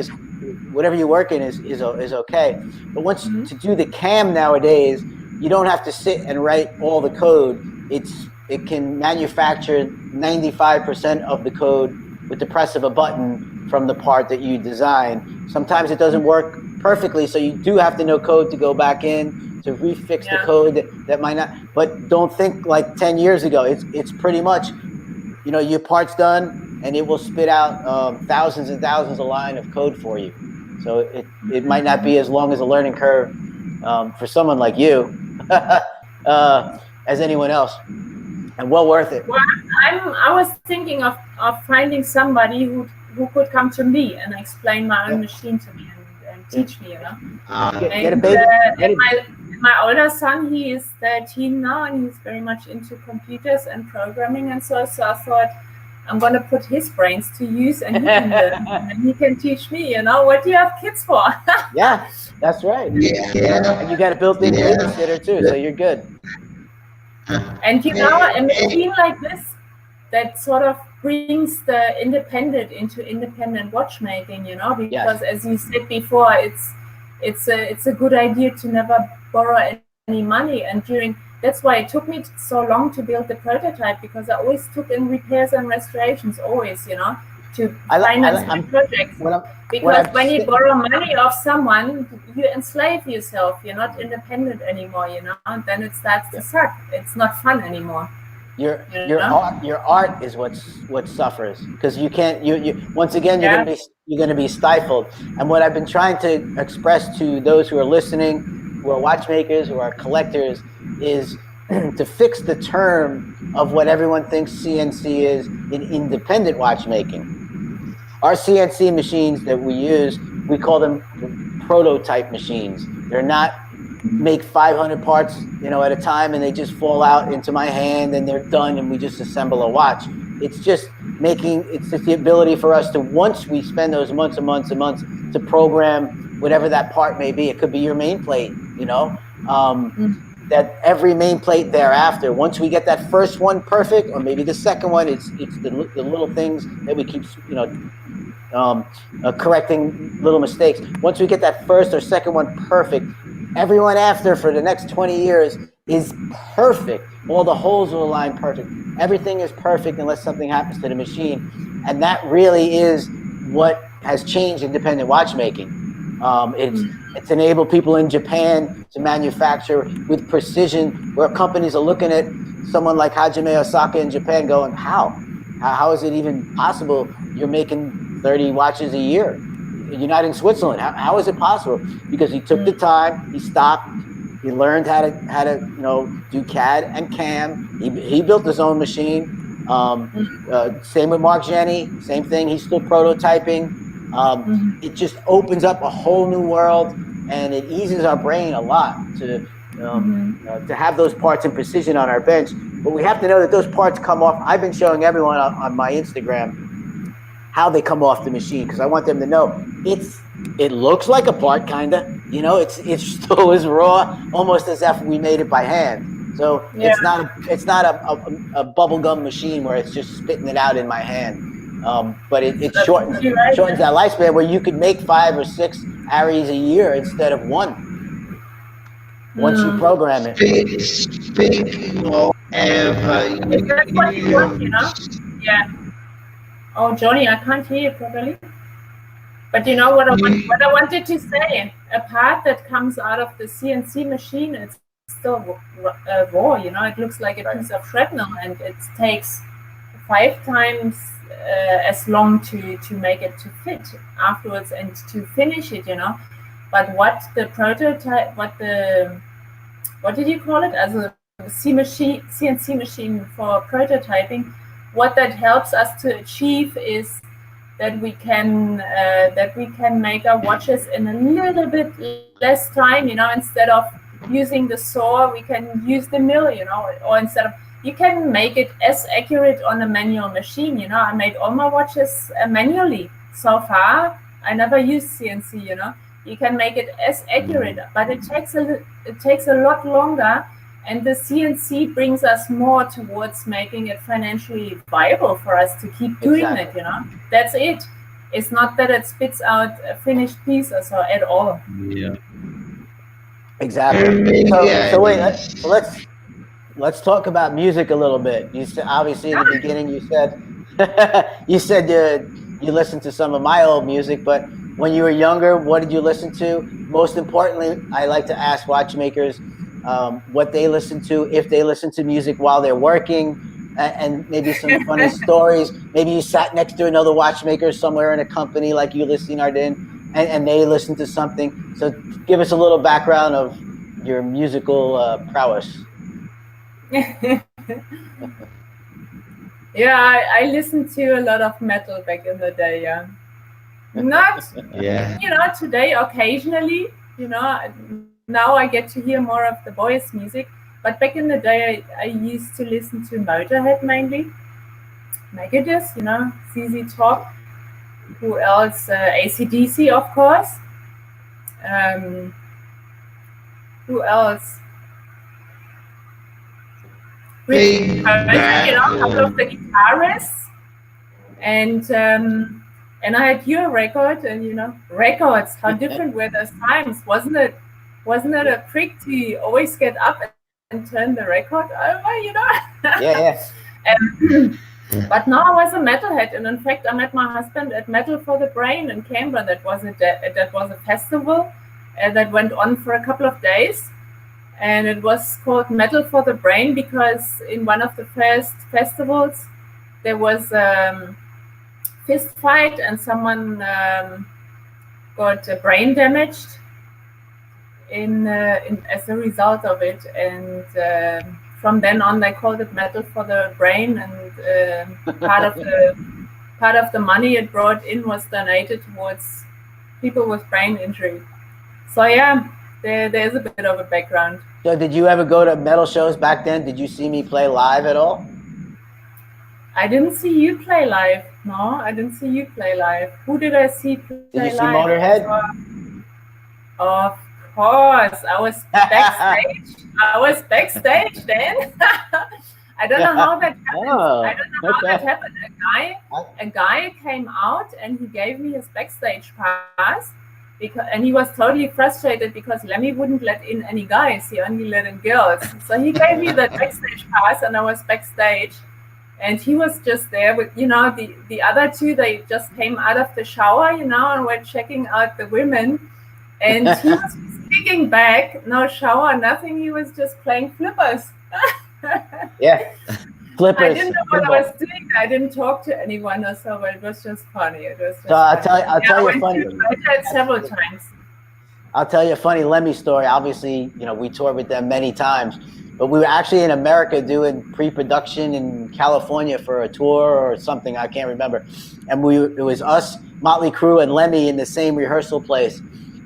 in is okay. But once to do the CAM nowadays, you don't have to sit and write all the code. It can manufacture 95% of the code with the press of a button from the part that you design. Sometimes it doesn't work perfectly, so you do have to know code to go back in to refix the code that might not. But don't think like 10 years ago. It's pretty much, your part's done, and it will spit out thousands and thousands of lines of code for you. So it might not be as long as a learning curve for someone like you as anyone else, and well worth it. Well, I was thinking of finding somebody who who could come to me and explain my own machine to me and teach me, you know. My older son, he is 13 now, and he's very much into computers and programming, and so I thought, I'm going to put his brains to use, and he can learn, and he can teach me, you know. What do you have kids for? Yeah, that's right. Yeah. And you got a built-in babysitter too, so you're good. And you know, a machine like this that sort of brings the independent into independent watchmaking, you know, because as you said before, it's a good idea to never borrow any money. And that's why it took me so long to build the prototype, because I always took in repairs and restorations, always, you know, to finance my projects. Because when you borrow money off someone, you enslave yourself. You're not independent anymore, you know. And then it starts to suck. It's not fun anymore. Your art is what suffers, because you can't. You once again you're gonna be stifled. And what I've been trying to express to those who are listening, who are watchmakers, who are collectors, is to fix the term of what everyone thinks CNC is in independent watchmaking. Our CNC machines that we use, we call them prototype machines. They're not make 500 parts, you know, at a time, and they just fall out into my hand and they're done and we just assemble a watch. It's just the ability for us to, once we spend those months and months and months to program whatever that part may be, it could be your main plate, you know, that every main plate thereafter, once we get that first one perfect, or maybe the second one, it's the little things that we keep, you know, correcting little mistakes. Once we get that first or second one perfect, everyone after for the next 20 years is perfect. All the holes will align perfect. Everything is perfect unless something happens to the machine. And that really is what has changed independent watchmaking. It's enabled people in Japan to manufacture with precision, where companies are looking at someone like Hajime Osaka in Japan going, how is it even possible you're making 30 watches a year? You're not in Switzerland. How is it possible? Because he took the time, he stopped, he learned how to you know, do CAD and CAM. He built his own machine. Same with Mark Jenny, same thing. He's still prototyping. It just opens up a whole new world, and it eases our brain a lot to have those parts in precision on our bench. But we have to know that those parts come off. I've been showing everyone on my Instagram how they come off the machine, because I want them to know it looks like a part, kinda, you know, it's still as raw, almost as if we made it by hand. So it's not a bubble gum machine where it's just spitting it out in my hand. But it shortens that lifespan, where you could make 5 or 6 Arias a year instead of 1 once you program it. Speaking of Eva, that's what you want, you know? Yeah. Oh, Johnny, I can't hear you properly. But you know what I wanted to say? A part that comes out of the CNC machine, it's still raw, you know? It looks like a piece of shrapnel, and it takes 5 times as long to make it to fit afterwards and to finish it, you know? But what the prototype, what did you call it? As a CNC machine for prototyping, what that helps us to achieve is that we can make our watches in a little bit less time, you know. Instead of using the saw, we can use the mill, you know, or you can make it as accurate on a manual machine, you know. I made all my watches manually so far. I never used CNC, you know. You can make it as accurate, but it takes a lot longer. And the CNC brings us more towards making it financially viable for us to keep doing it, you know. That's it. It's not that it spits out a finished piece or so at all. Yeah. Exactly. So wait, let's talk about music a little bit. You said, obviously in the beginning you said you listened to some of my old music, but when you were younger, what did you listen to? Most importantly, I like to ask watchmakers what they listen to, if they listen to music while they're working, and maybe some funny stories. Maybe you sat next to another watchmaker somewhere in a company like Ulysses Nardin, and they listened to something. So give us a little background of your musical prowess. Yeah, I listened to a lot of metal back in the day. Yeah, not Yeah. today occasionally. Now I get to hear more of the boys' music. But back in the day, I used to listen to Motorhead mainly, Megadeth, ZZ Top. Who else? AC/DC, of course. Um, who else? Big A couple of bad. the guitarists, and I had your record, and records. How different were those times, wasn't it? Wasn't it a prick to always get up and turn the record over? Yeah. But now I was a metalhead, and in fact, I met my husband at Metal for the Brain in Canberra. That was a festival that went on for a couple of days. And it was called Metal for the Brain because in one of the first festivals there was a fist fight and someone got brain damaged as a result of it. And from then on, they called it Metal for the Brain, and part of the money it brought in was donated towards people with brain injury. So yeah. There's a bit of a background. So did you ever go to metal shows back then? Did you see me play live at all? I didn't see you play live. No, I didn't see you play live. Who did I see play live? Did you see Motorhead? Of course. I was backstage. Then. I don't know how that happened. A guy came out and he gave me his backstage pass. And he was totally frustrated because Lemmy wouldn't let in any guys. He only let in girls. So he gave me that backstage pass, and I was backstage. And he was just there with, the other two, they just came out of the shower, and were checking out the women. And he was kicking back, no shower, nothing. He was just playing flippers. Yeah. Flippers. I didn't know what I was doing. I didn't talk to anyone or so, but it was just funny. So I'll tell you a funny. I tried several times. I'll tell you a funny Lemmy story. Obviously, we toured with them many times, but we were actually in America doing pre-production in California for a tour or something. I can't remember. And it was us, Motley Crue, and Lemmy in the same rehearsal place.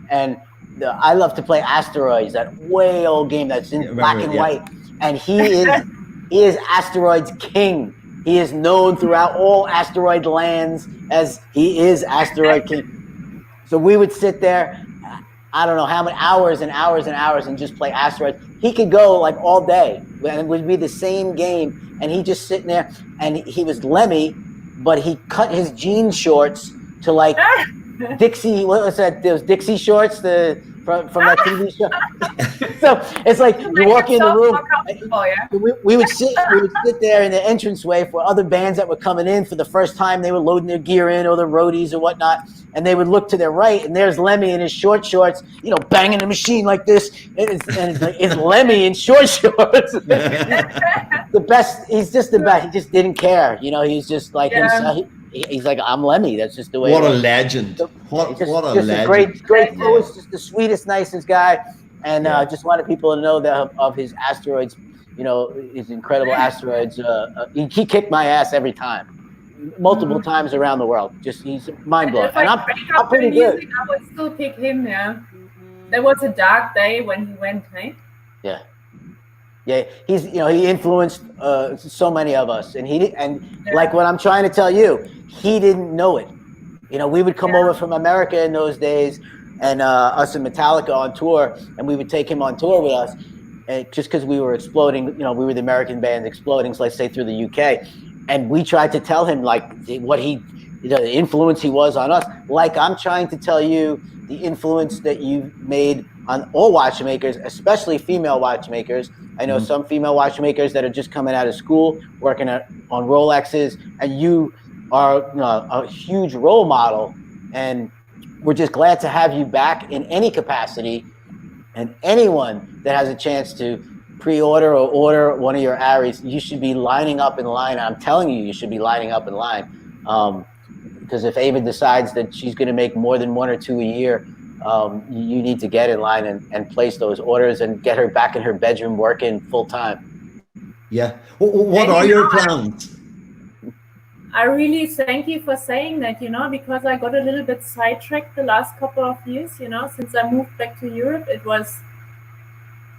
And I love to play Asteroids, that way old game that's in black and white. And he is Asteroids King. He is known throughout all asteroid lands as he is Asteroid King. So we would sit there, I don't know how many hours and hours and hours, and just play Asteroids. He could go like all day, and it would be the same game. And he just sitting there, and he was Lemmy, but he cut his jean shorts to like Dixie. What was that? Those Dixie shorts, from that TV show. So it's like you walk in the room. We would sit there in the entranceway for other bands that were coming in for the first time. They were loading their gear in, or the roadies or whatnot, and they would look to their right, and there's Lemmy in his short shorts, banging the machine like this. And it's Lemmy in short shorts. The best. He's just the best. He just didn't care. He's just like himself. He's like, I'm Lemmy. That's just the way. What a legend! What a legend! A great host, just the sweetest, nicest guy, and just wanted people to know that of his Asteroids, his incredible Asteroids. He kicked my ass every time, multiple times around the world. He's mind blowing, and I'm pretty good. I would still pick him. Yeah, there was a dark day when he went. Hey. Yeah. Yeah, he's he influenced so many of us, and like what I'm trying to tell you, he didn't know it. We would come over from America in those days, and us and Metallica on tour, and we would take him on tour with us, and just because we were exploding. We were the American band exploding, so let's say through the UK, and we tried to tell him like what the influence he was on us. Like I'm trying to tell you the influence that you made on all watchmakers, especially female watchmakers. I know some female watchmakers that are just coming out of school, working on Rolexes, and you are a huge role model. And we're just glad to have you back in any capacity. And anyone that has a chance to pre-order or order one of your Arias, you should be lining up in line. I'm telling you, you should be lining up in line. Because if Ava decides that she's going to make more than one or two a year, you need to get in line and place those orders and get her back in her bedroom working full time. Yeah. What are your plans? I really thank you for saying that, because I got a little bit sidetracked the last couple of years, since I moved back to Europe. It was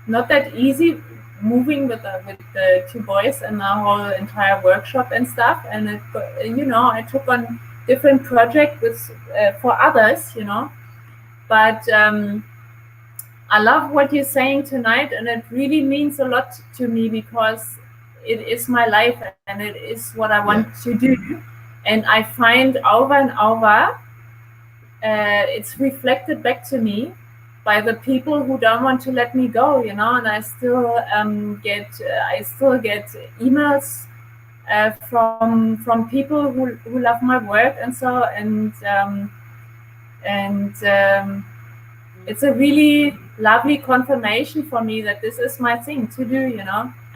not that easy moving with the two boys and the whole entire workshop and stuff. And it, I took on different projects for others, but I love what you're saying tonight, and it really means a lot to me because it is my life and it is what I want to do. And I find over and over, it's reflected back to me by the people who don't want to let me go, and I still get emails from people who love my work and so, and it's a really lovely confirmation for me that this is my thing to do,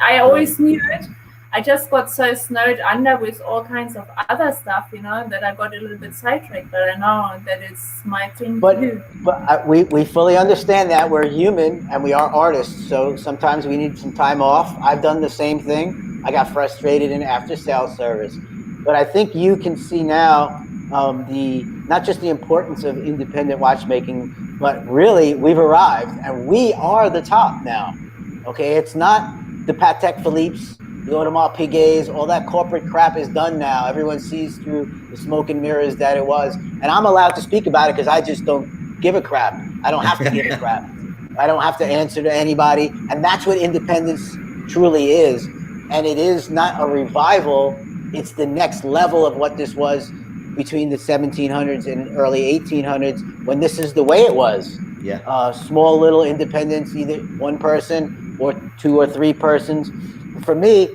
I always knew it. I just got so snowed under with all kinds of other stuff, that I got a little bit sidetracked, but I know that it's my thing to do. But we fully understand that. We're human and we are artists, so sometimes we need some time off. I've done the same thing. I got frustrated in after-sales service. But I think you can see now not just the importance of independent watchmaking, but really we've arrived and we are the top now. Okay, it's not the Patek Philippe's, the Audemars Piguets, all that corporate crap is done now. Everyone sees through the smoke and mirrors that it was. And I'm allowed to speak about it because I just don't give a crap. I don't have to give a crap. I don't have to answer to anybody. And that's what independence truly is. And it is not a revival. It's the next level of what this was between the 1700s and early 1800s, when this is the way it was. Small little independence, either one person or two or three persons. For me,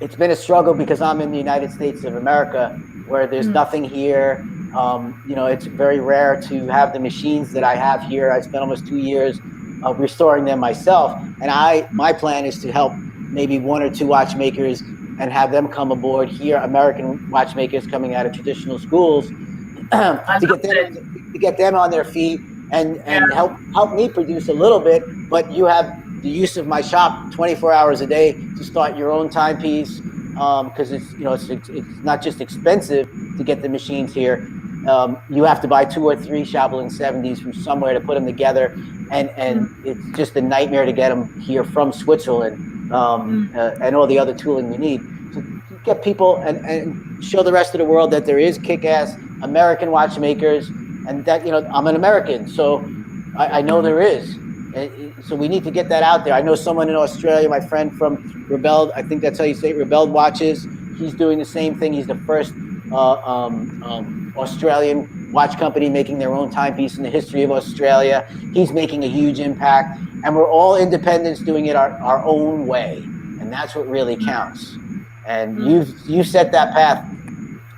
it's been a struggle because I'm in the United States of America, where there's nothing here. It's very rare to have the machines that I have here. I spent almost 2 years restoring them myself, and my plan is to help maybe one or two watchmakers and have them come aboard here, American watchmakers coming out of traditional schools, to get them on their feet and help me produce a little bit. But you have the use of my shop 24 hours a day to start your own timepiece, because it's not just expensive to get the machines here. You have to buy 2 or 3 Chablin 70s from somewhere to put them together, and it's just a nightmare to get them here from Switzerland, and all the other tooling we need. So get people and show the rest of the world that there is kick-ass American watchmakers, and that I'm an American, so I know there is. So we need to get that out there. I know someone in Australia, my friend from Rebelled, I think that's how you say it, Rebelled Watches. He's doing the same thing. He's the first Australian watch company making their own timepiece in the history of Australia. He's making a huge impact, and we're all independents doing it our own way, and that's what really counts. And you set that path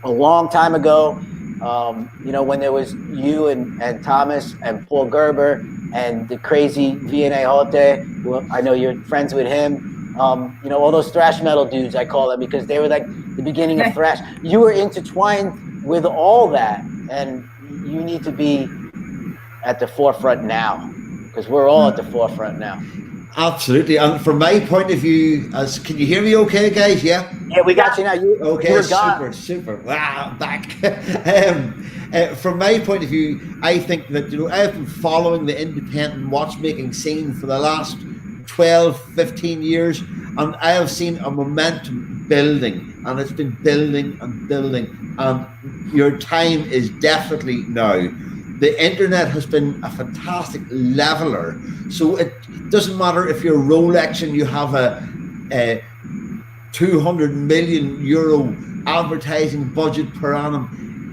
a long time ago. When there was you and Thomas and Paul Gerber and the crazy V&A Holte, who I know you're friends with him. All those thrash metal dudes, I call them, because they were like the beginning of thrash. You were intertwined with all that, and you need to be at the forefront now, because we're all at the forefront now. Absolutely. And from my point of view, can you hear me okay, guys? Yeah, we got you now. Okay, super. Wow, back. From my point of view, I think that I've been following the independent watchmaking scene for the last 12, 15 years, and I have seen a momentum building, and it's been building and building, and your time is definitely now. The internet has been a fantastic leveler, so it doesn't matter if you're Rolex and you have a 200 million euro advertising budget per annum.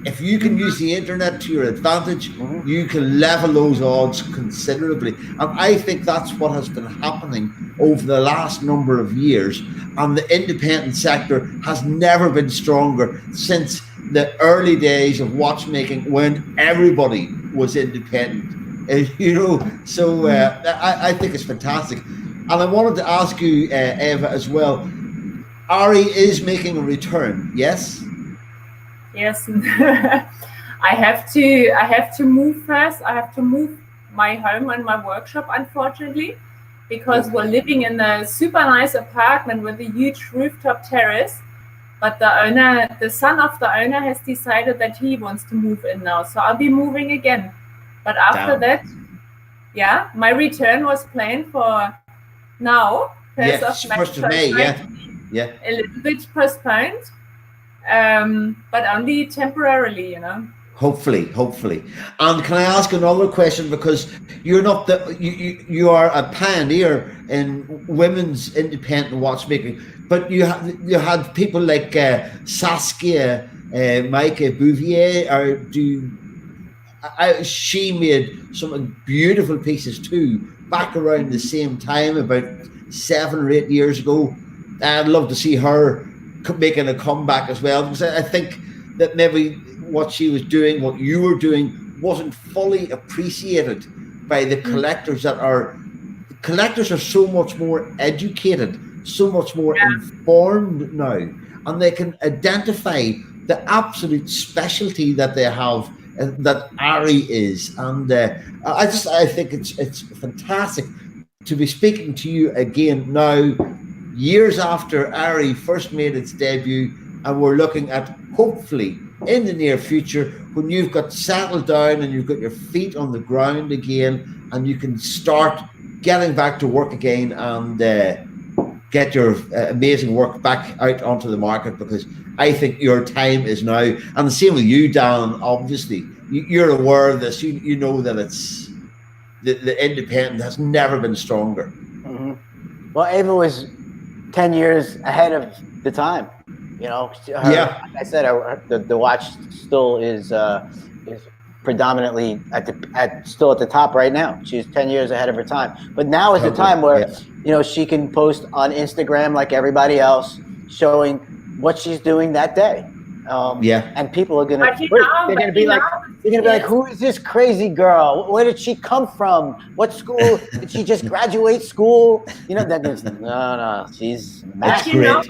If you can use the internet to your advantage, you can level those odds considerably. And I think that's what has been happening over the last number of years. And the independent sector has never been stronger since the early days of watchmaking, when everybody was independent. So I think it's fantastic. And I wanted to ask you, Eva, as well. Aria is making a return, yes? Yes. I have to move first. I have to move my home and my workshop, unfortunately, because we're living in a super nice apartment with a huge rooftop terrace. But the son of the owner has decided that he wants to move in now. So I'll be moving again. But after that, yeah, my return was planned for now. First of May, yeah. A little bit postponed, but only temporarily, you know. Hopefully. And can I ask another question, because you're not you are a pioneer in women's independent watchmaking, but you had people like Saskia Maika Bouvier, she made some beautiful pieces too, back around the same time, about 7 or 8 years ago. I'd love to see her making a comeback as well, because I think that maybe what she was doing, what you were doing, wasn't fully appreciated by the collectors. Collectors are so much more educated, so much more informed now, and they can identify the absolute specialty that they have, that Aria is. And I think it's fantastic to be speaking to you again now, years after Aria first made its debut, and we're looking at, hopefully in the near future, when you've got settled down and you've got your feet on the ground again, and you can start getting back to work again and get your amazing work back out onto the market, because I think your time is now. And the same with you, Dan. Obviously, you're aware of this. You know that it's the independent has never been stronger. Mm-hmm. Well, Eva was 10 years ahead of the time. You know, like I said, the watch still is predominantly still at the top right now. She's 10 years ahead of her time. But now is the time where you know, she can post on Instagram like everybody else, showing what she's doing that day. And people are gonna be like, who is this crazy girl? Where did she come from? What school did she just graduate school? You know, no, she's but you know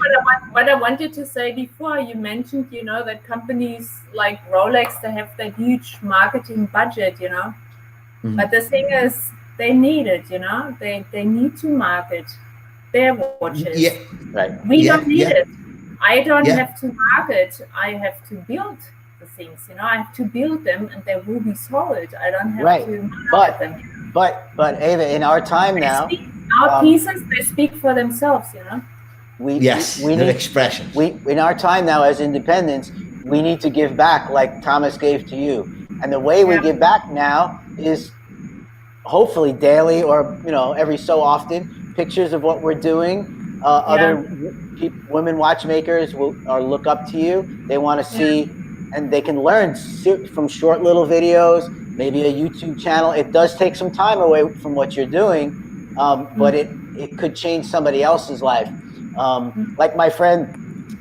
what I wanted to say before. You mentioned, you know, that companies like Rolex, they have that huge marketing budget, you know. Mm-hmm. But the thing is, they need it, you know. They need to market their watches. Yeah. Right. We don't need it. I don't have to market. I have to build the things, you know. I have to build them, and they will be sold. I don't have to market them. But Eva, in our time now, our pieces, they speak for themselves, you know. We need expression. In our time now as independents, we need to give back like Thomas gave to you. And the way we give back now is hopefully daily, or you know, every so often, pictures of what we're doing. Other women watchmakers will look up to you. They want to see, and they can learn from short little videos, maybe a YouTube channel. It does take some time away from what you're doing, but it could change somebody else's life. Like my friend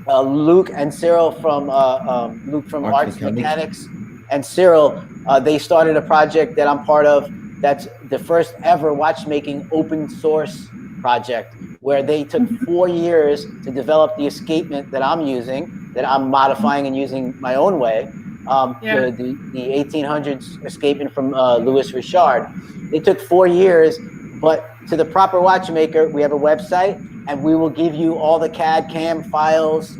Luke and Cyril from Arts Mechanics, and Cyril, they started a project that I'm part of. That's the first ever watchmaking open source project, where they took 4 years to develop the escapement that I'm using, that I'm modifying and using my own way. The 1800s escapement from Louis Richard. They took 4 years, but to the proper watchmaker, we have a website, and we will give you all the CAD CAM files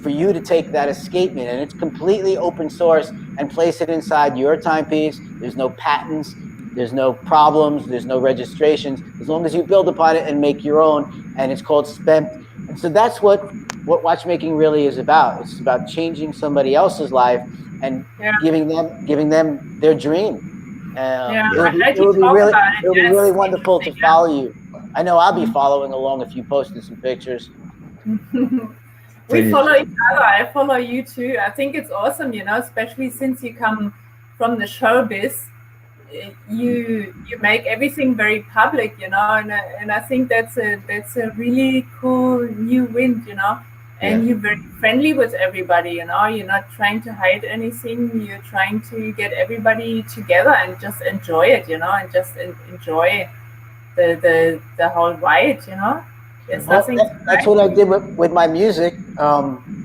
for you to take that escapement, and it's completely open source, and place it inside your timepiece. There's no patents, there's no problems, there's no registrations, as long as you build upon it and make your own, and it's called SPEMP. And so that's what watchmaking really is about. It's about changing somebody else's life and giving them their dream. It will be really wonderful to follow you. I know I'll be following along if you posted some pictures. We follow each other. I follow you too. I think it's awesome, you know, especially since you come from the showbiz. You make everything very public, you know, and I think that's a really cool new wind, you know. And you're very friendly with everybody, you know. You're not trying to hide anything. You're trying to get everybody together and just enjoy it, you know, and just enjoy the whole ride, you know. That's what I did with my music.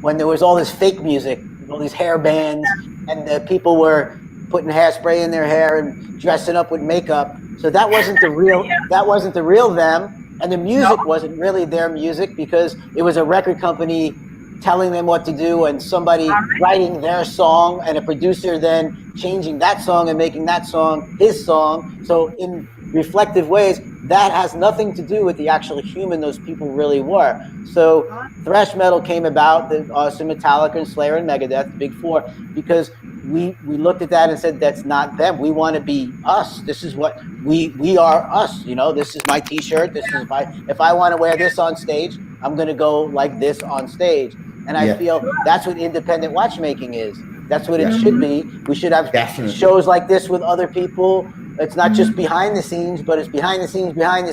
When there was all this fake music, all these hair bands, and the people were putting hairspray in their hair and dressing up with makeup. So that wasn't the real. That wasn't the real them. And the music wasn't really their music, because it was a record company telling them what to do and somebody writing their song and a producer then changing that song and making that song his song. So in reflective ways, that has nothing to do with the actual human those people really were. So thrash metal came about, the awesome Metallica and Slayer and Megadeth, the big four, because we looked at that and said, that's not them. We want to be us. This is what we are us. You know, this is my t-shirt. This is if I want to wear this on stage, I'm going to go like this on stage. And I feel that's what independent watchmaking is. That's what it should be. We should have shows like this with other people. It's not just behind the scenes, but it's behind the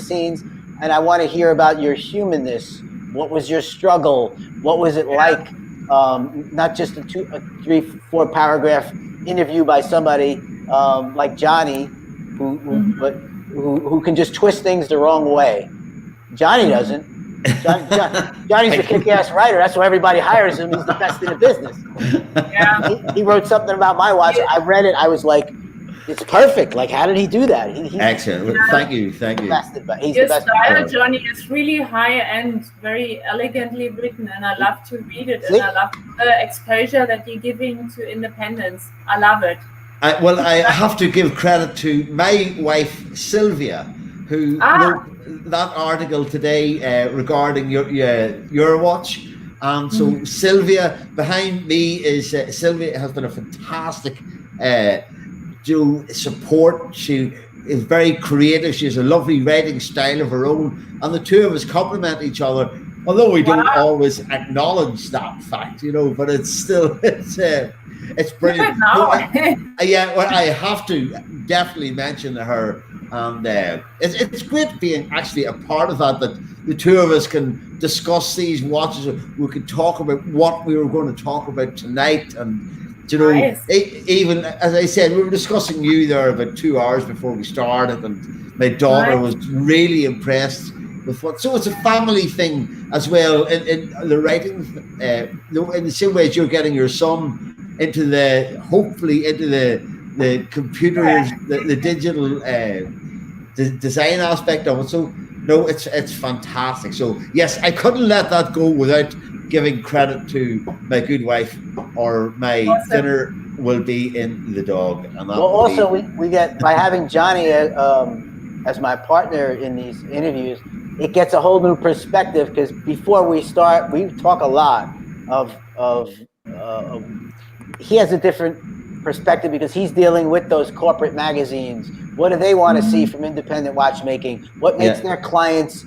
scenes. And I want to hear about your humanness. What was your struggle? What was it like? Not just a 3-4 paragraph interview by somebody like Johnny, who can just twist things the wrong way. Johnny doesn't. Johnny's a kick-ass writer. That's why everybody hires him. He's the best in the business. Yeah. He wrote something about my watch. I read it. I was like, it's perfect. Like, how did he do that? Excellent. Yeah. Thank you. He's the best. Style, Johnny, is really high-end, very elegantly written, and I love to read it. And I love the exposure that you're giving to independence. I love it. I have to give credit to my wife, Sylvia, who wrote that article today regarding your watch. And so Sylvia, behind me is Sylvia has been a fantastic support. She is very creative. She has a lovely writing style of her own, and the two of us complement each other. Although we don't always acknowledge that fact, you know, but it's still it's brilliant. I have to definitely mention her, and it's great being actually a part of that. That the two of us can discuss these watches. We can talk about what we were going to talk about tonight, and you know, even as I said, we were discussing you there about 2 hours before we started, and my daughter was really impressed with what. So it's a family thing as well. In the writing, in the same way as you're getting your son into hopefully into the computers, the digital design aspect of it. So no, it's fantastic. So yes, I couldn't let that go without giving credit to my good wife, or my dinner will be in the dog. And that also we get, by having Johnny as my partner in these interviews, it gets a whole new perspective, because before we start, we talk a lot of he has a different perspective because he's dealing with those corporate magazines. What do they want to see from independent watchmaking? What makes their clients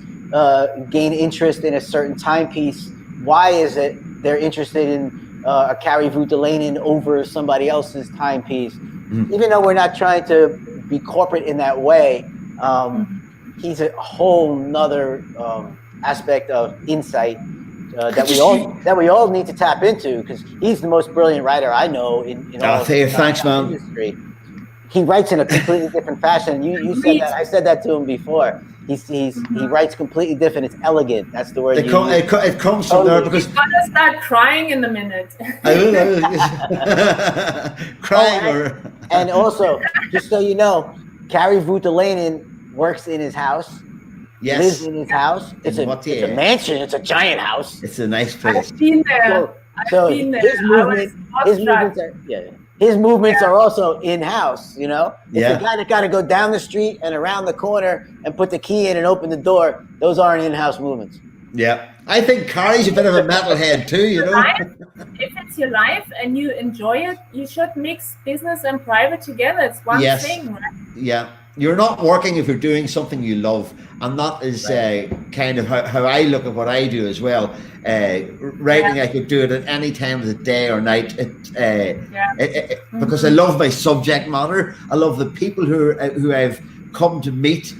gain interest in a certain timepiece? Why is it they're interested in a Carrie Voutilanen over somebody else's timepiece? Even though we're not trying to be corporate in that way, he's a whole nother aspect of insight that we all need to tap into, because he's the most brilliant writer I know in all thanks, man. Industry. He writes in a completely different fashion. You said that. I said that to him before. He writes completely different. It's elegant. That's the word. It comes from there, because he's gonna start crying in a minute. I will. Crying. And also, just so you know, Carrie Voutilanen works in his house. Yes. Lives in his house. It's a mansion. It's a giant house. It's a nice place. I've been there. His movements are also in-house, you know? It's the guy that got to go down the street and around the corner and put the key in and open the door. Those aren't in-house movements. Yeah. I think Carrie's a bit of a metalhead too, you know? If it's your life and you enjoy it, you should mix business and private together. It's one thing, right? Yeah. You're not working if you're doing something you love. And that is kind of how I look at what I do as well. Writing, I could do it at any time of the day or night. Because I love my subject matter. I love the people who I've come to meet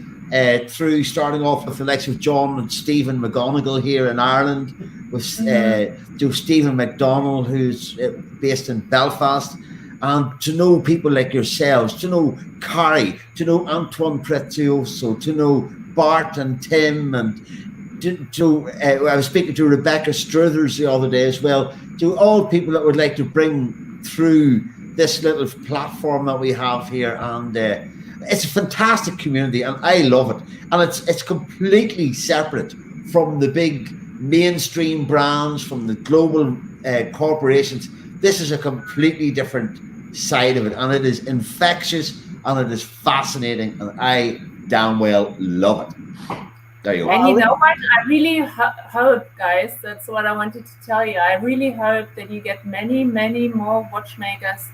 through starting off with the likes of John and Stephen McGonigal here in Ireland, with Stephen McDonald, who's based in Belfast. And to know people like yourselves, to know Carrie, to know Antoine Prezioso, to know Bart and Tim, and I was speaking to Rebecca Struthers the other day as well, to all people that would like to bring through this little platform that we have here. And it's a fantastic community, and I love it. And it's completely separate from the big mainstream brands, from the global corporations. This is a completely different side of it, and it is infectious and it is fascinating, and I damn well love it. There you go. And you know what? I really hope, guys, that's what I wanted to tell you. I really hope that you get many, many more watchmakers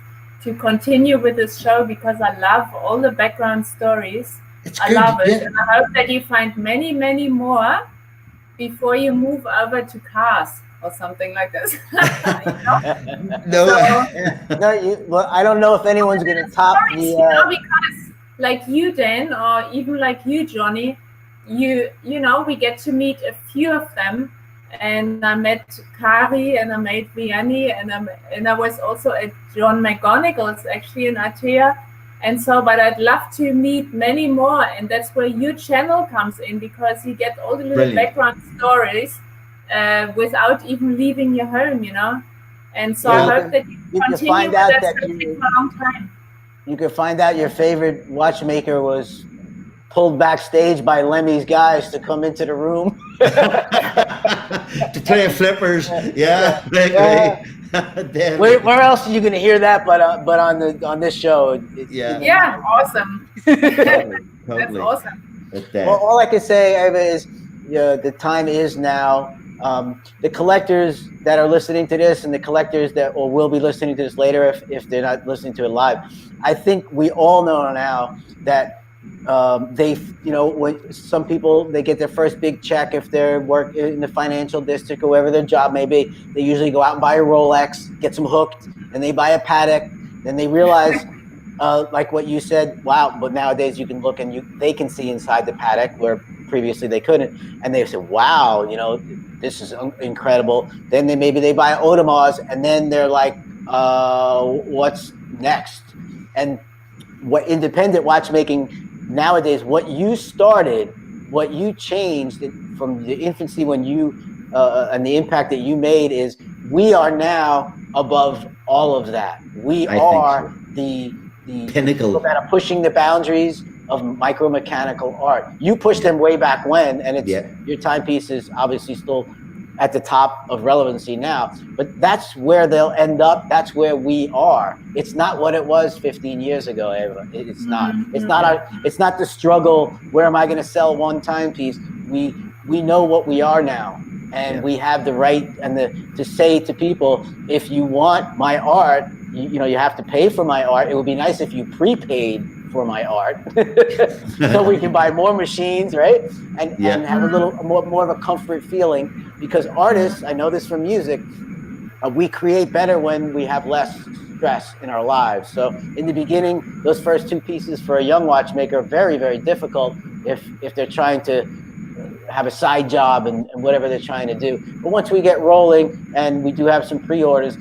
to continue with this show, because I love all the background stories. I love it. And I hope that you find many, many more before you move over to cars or something like this. No, well, I don't know if anyone's going to top the... because like you, Dan, or even like you, Johnny, you know, we get to meet a few of them, and I met Kari and I met Vianney, and I was also at John McGonagall's actually in Aria, and so, but I'd love to meet many more, and that's where your channel comes in, because you get all the little background stories without even leaving your home, you know, and so I hope that you continue with that for a long time. You can find out your favorite watchmaker was pulled backstage by Lemmy's guys to come into the room to play flippers. Yeah. Where else are you going to hear that but on this show? Yeah, awesome. Totally. That's awesome. Well, all I can say, Eva, is the time is now. The collectors that are listening to this, and the collectors that will be listening to this later, if they're not listening to it live, I think we all know now that when some people, they get their first big check, if they're work in the financial district or wherever their job may be, they usually go out and buy a Rolex, get them hooked, and they buy a Patek. Then they realize, like what you said, wow, but nowadays you can look and they can see inside the Patek where previously they couldn't, and they say, wow, you know, this is incredible. Then maybe they buy Audemars, and then they're like, what's next? And what independent watchmaking nowadays, what you started, what you changed from the infancy when you and the impact that you made, is we are now above all of that. We are the pinnacle people that are pushing the boundaries of micromechanical art. You pushed them way back when, and it's your timepiece is obviously still at the top of relevancy now, but that's where they'll end up. That's where we are. It's not what it was 15 years ago, Eva. It's not. It's not the struggle. Where am I going to sell one timepiece? We know what we are now, and we have the right and to say to people, if you want my art, you know, you have to pay for my art. It would be nice if you prepaid for my art, so we can buy more machines, right? And have a little more of a comfort feeling. Because artists, I know this from music, we create better when we have less stress in our lives. So in the beginning, those first two pieces for a young watchmaker are very, very difficult if they're trying to have a side job and whatever they're trying to do. But once we get rolling and we do have some pre-orders,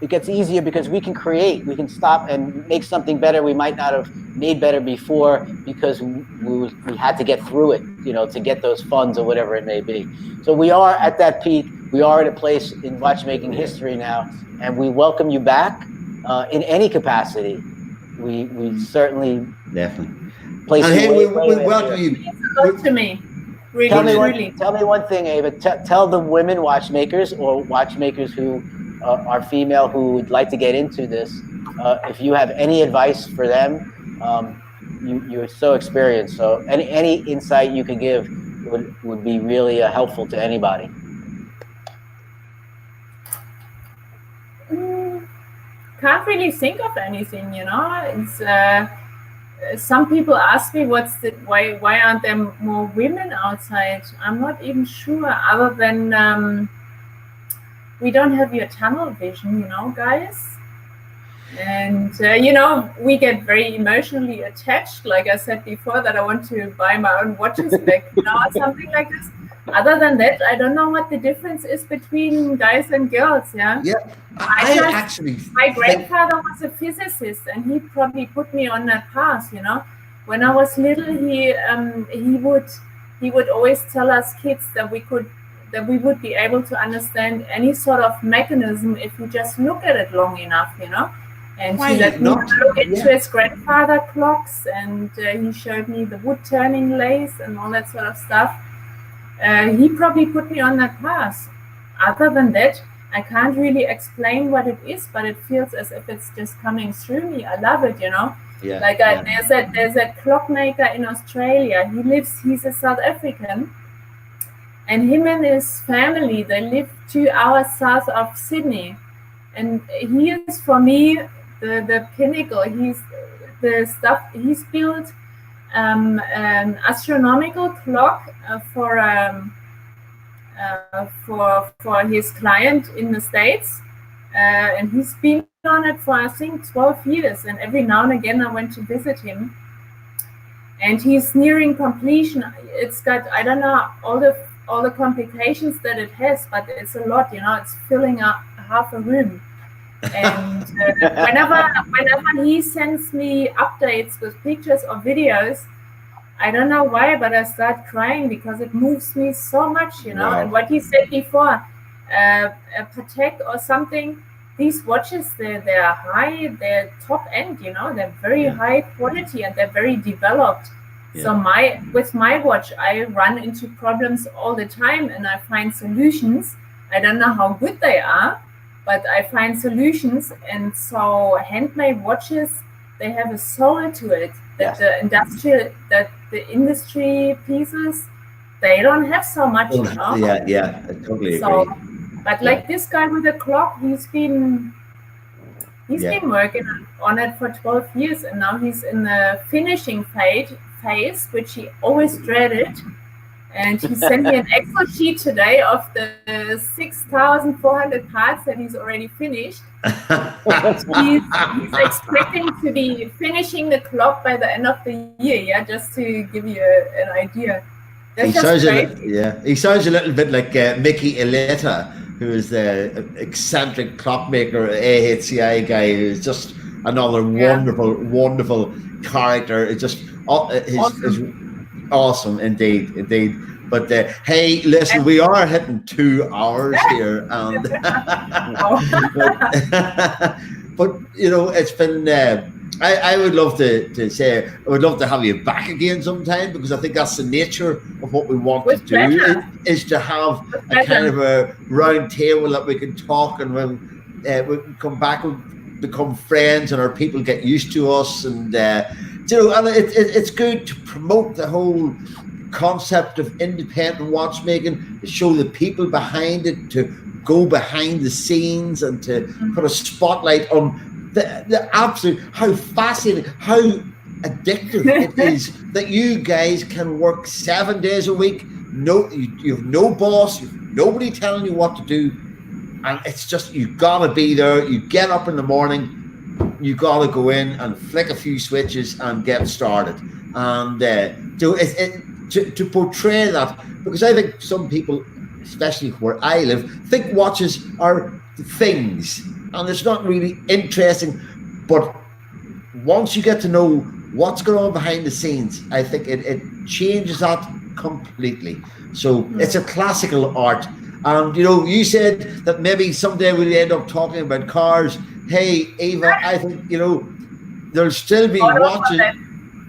it gets easier, because we can create, we can stop and make something better we might not have made better before, because we had to get through it, you know, to get those funds or whatever it may be. So we are at that peak. We are at a place in watchmaking history now, and we welcome you back in any capacity. We certainly place we welcome you. It's to me. Really, tell me one thing, Eva. Tell the women watchmakers or watchmakers who are female who would like to get into this, if you have any advice for them. You're so experienced, so any insight you could give would be really helpful to anybody. Can't really think of anything, you know. It's some people ask me why aren't there more women outside? I'm not even sure, other than we don't have your tunnel vision, you know, guys. And, you know, we get very emotionally attached, like I said before, that I want to buy my own watches back, you know, or something like this. Other than that, I don't know what the difference is between guys and girls, yeah? Yeah, my grandfather was a physicist, and he probably put me on that path, you know. When I was little, he would always tell us kids that we would be able to understand any sort of mechanism if you just look at it long enough, you know. And he let me look into his grandfather clocks, and he showed me the wood turning lathe and all that sort of stuff. he probably put me on that path. Other than that, I can't really explain what it is, but it feels as if it's just coming through me. I love it, you know. Yeah. Like there's a clockmaker in Australia. He's a South African, and him and his family, they live 2 hours south of Sydney, and he is for me the pinnacle. He's built an astronomical clock for his client in the States, and he's been on it for I think 12 years. And every now and again I went to visit him, and he's nearing completion. It's got, I don't know, all the complications that it has, but it's a lot, you know. It's filling up half a room. And whenever he sends me updates with pictures or videos, I don't know why, but I start crying because it moves me so much, you know. Wow. And what he said before, a Patek or something, these watches, they're high, they're top end, you know. They're very high quality and they're very developed. Yeah. So with my watch, I run into problems all the time, and I find solutions. I don't know how good they are, but I find solutions. And so handmade watches, they have a soul to it that the industry pieces, they don't have so much, you know. Yeah, I totally agree. But like this guy with the clock, he's been working on it for 12 years, and now he's in the finishing phase, which he always dreaded. And he sent me an Excel sheet today of the 6,400 parts that he's already finished. He's expecting to be finishing the clock by the end of the year, yeah, just to give you an idea. He sounds a little bit like Mickey Ileta, who is the eccentric clockmaker, AHCI guy, who's just another wonderful character. It's just awesome indeed. But hey, listen, we are hitting 2 hours here, and but you know, it's been. I would love to say I would love to have you back again sometime, because I think that's the nature of what we want to do is to have a kind of a round table that we can talk, and when we can come back and become friends, and our people get used to us, and you know, and it's good to promote the whole concept of independent watchmaking, to show the people behind it, to go behind the scenes, and to put a spotlight on the absolute, how fascinating, how addictive it is that you guys can work 7 days a week. You have no boss, you have nobody telling you what to do, and it's just, you gotta be there. You get up in the morning, you gotta go in and flick a few switches and get started, and to portray that, because I think some people, especially where I live, think watches are things, and it's not really interesting. But once you get to know what's going on behind the scenes, I think it changes that completely. So it's a classical art. And you know, you said that maybe someday we'll end up talking about cars. Hey, Eva, I think, you know, there'll still be watches.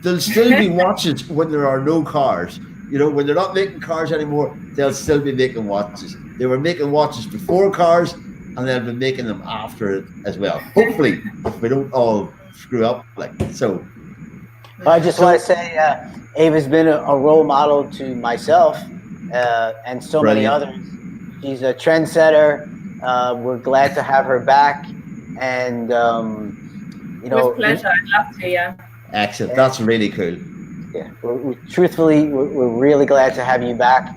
There'll still be watches when there are no cars. You know, when they're not making cars anymore, they'll still be making watches. They were making watches before cars, and they'll be making them after it as well. Hopefully, if we don't all screw up like so. I just want to say, Eva's been a role model to myself and so many others. She's a trendsetter. We're glad to have her back, and you know, with pleasure. I'd love to. Yeah. Excellent. That's really cool. Yeah. We're really glad to have you back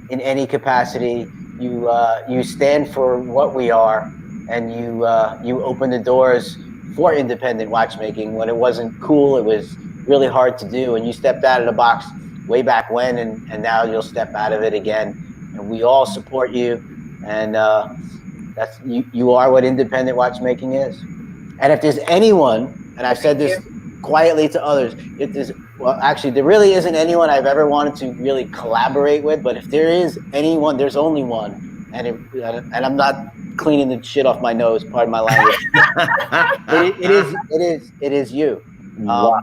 in any capacity. You stand for what we are, and you open the doors for independent watchmaking when it wasn't cool. It was really hard to do, and you stepped out of the box way back when, and now you'll step out of it again. And we all support you, and that's you are what independent watchmaking is. And if there's anyone, and I've said this quietly to others, actually there really isn't anyone I've ever wanted to really collaborate with, but if there is anyone, there's only one, and I'm not cleaning the shit off my nose, pardon my language. it is you. Wow.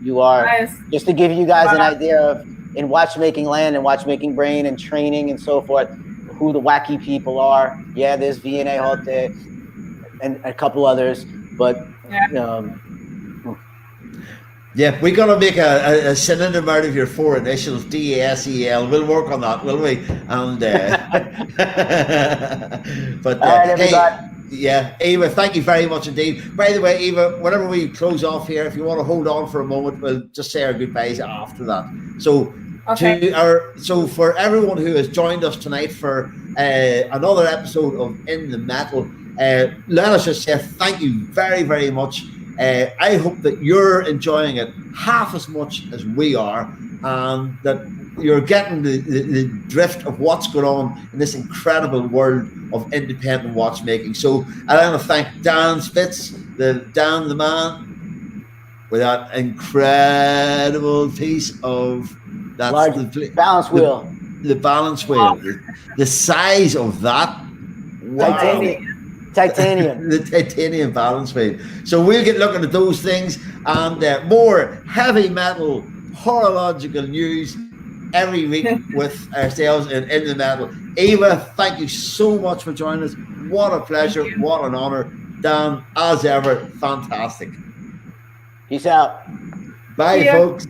You are, just to give you guys an idea of in watchmaking land and watchmaking brain and training and so forth, who the wacky people are. Yeah, there's V&A Hote and a couple others, but yeah, we're gonna make a synonym out of your four initials, DASEL. We'll work on that, will we? And but hey, yeah, Eva, thank you very much indeed. By the way, Eva, whenever we close off here, if you want to hold on for a moment, we'll just say our goodbyes after that. So for everyone who has joined us tonight for another episode of In the Metal, let us just say thank you very, very much. I hope that you're enjoying it half as much as we are, and that you're getting the drift of what's going on in this incredible world of independent watchmaking. So I want to thank Dan Spitz, the man, with that incredible piece of that balance wheel. The balance wheel, the size of that. Wow. Titanium. The titanium balance wheel. So we'll get looking at those things and more heavy metal horological news every week with ourselves in the Metal. Eva, thank you so much for joining us. What a pleasure. What an honor. Dan, as ever, fantastic. Peace out. Bye, folks.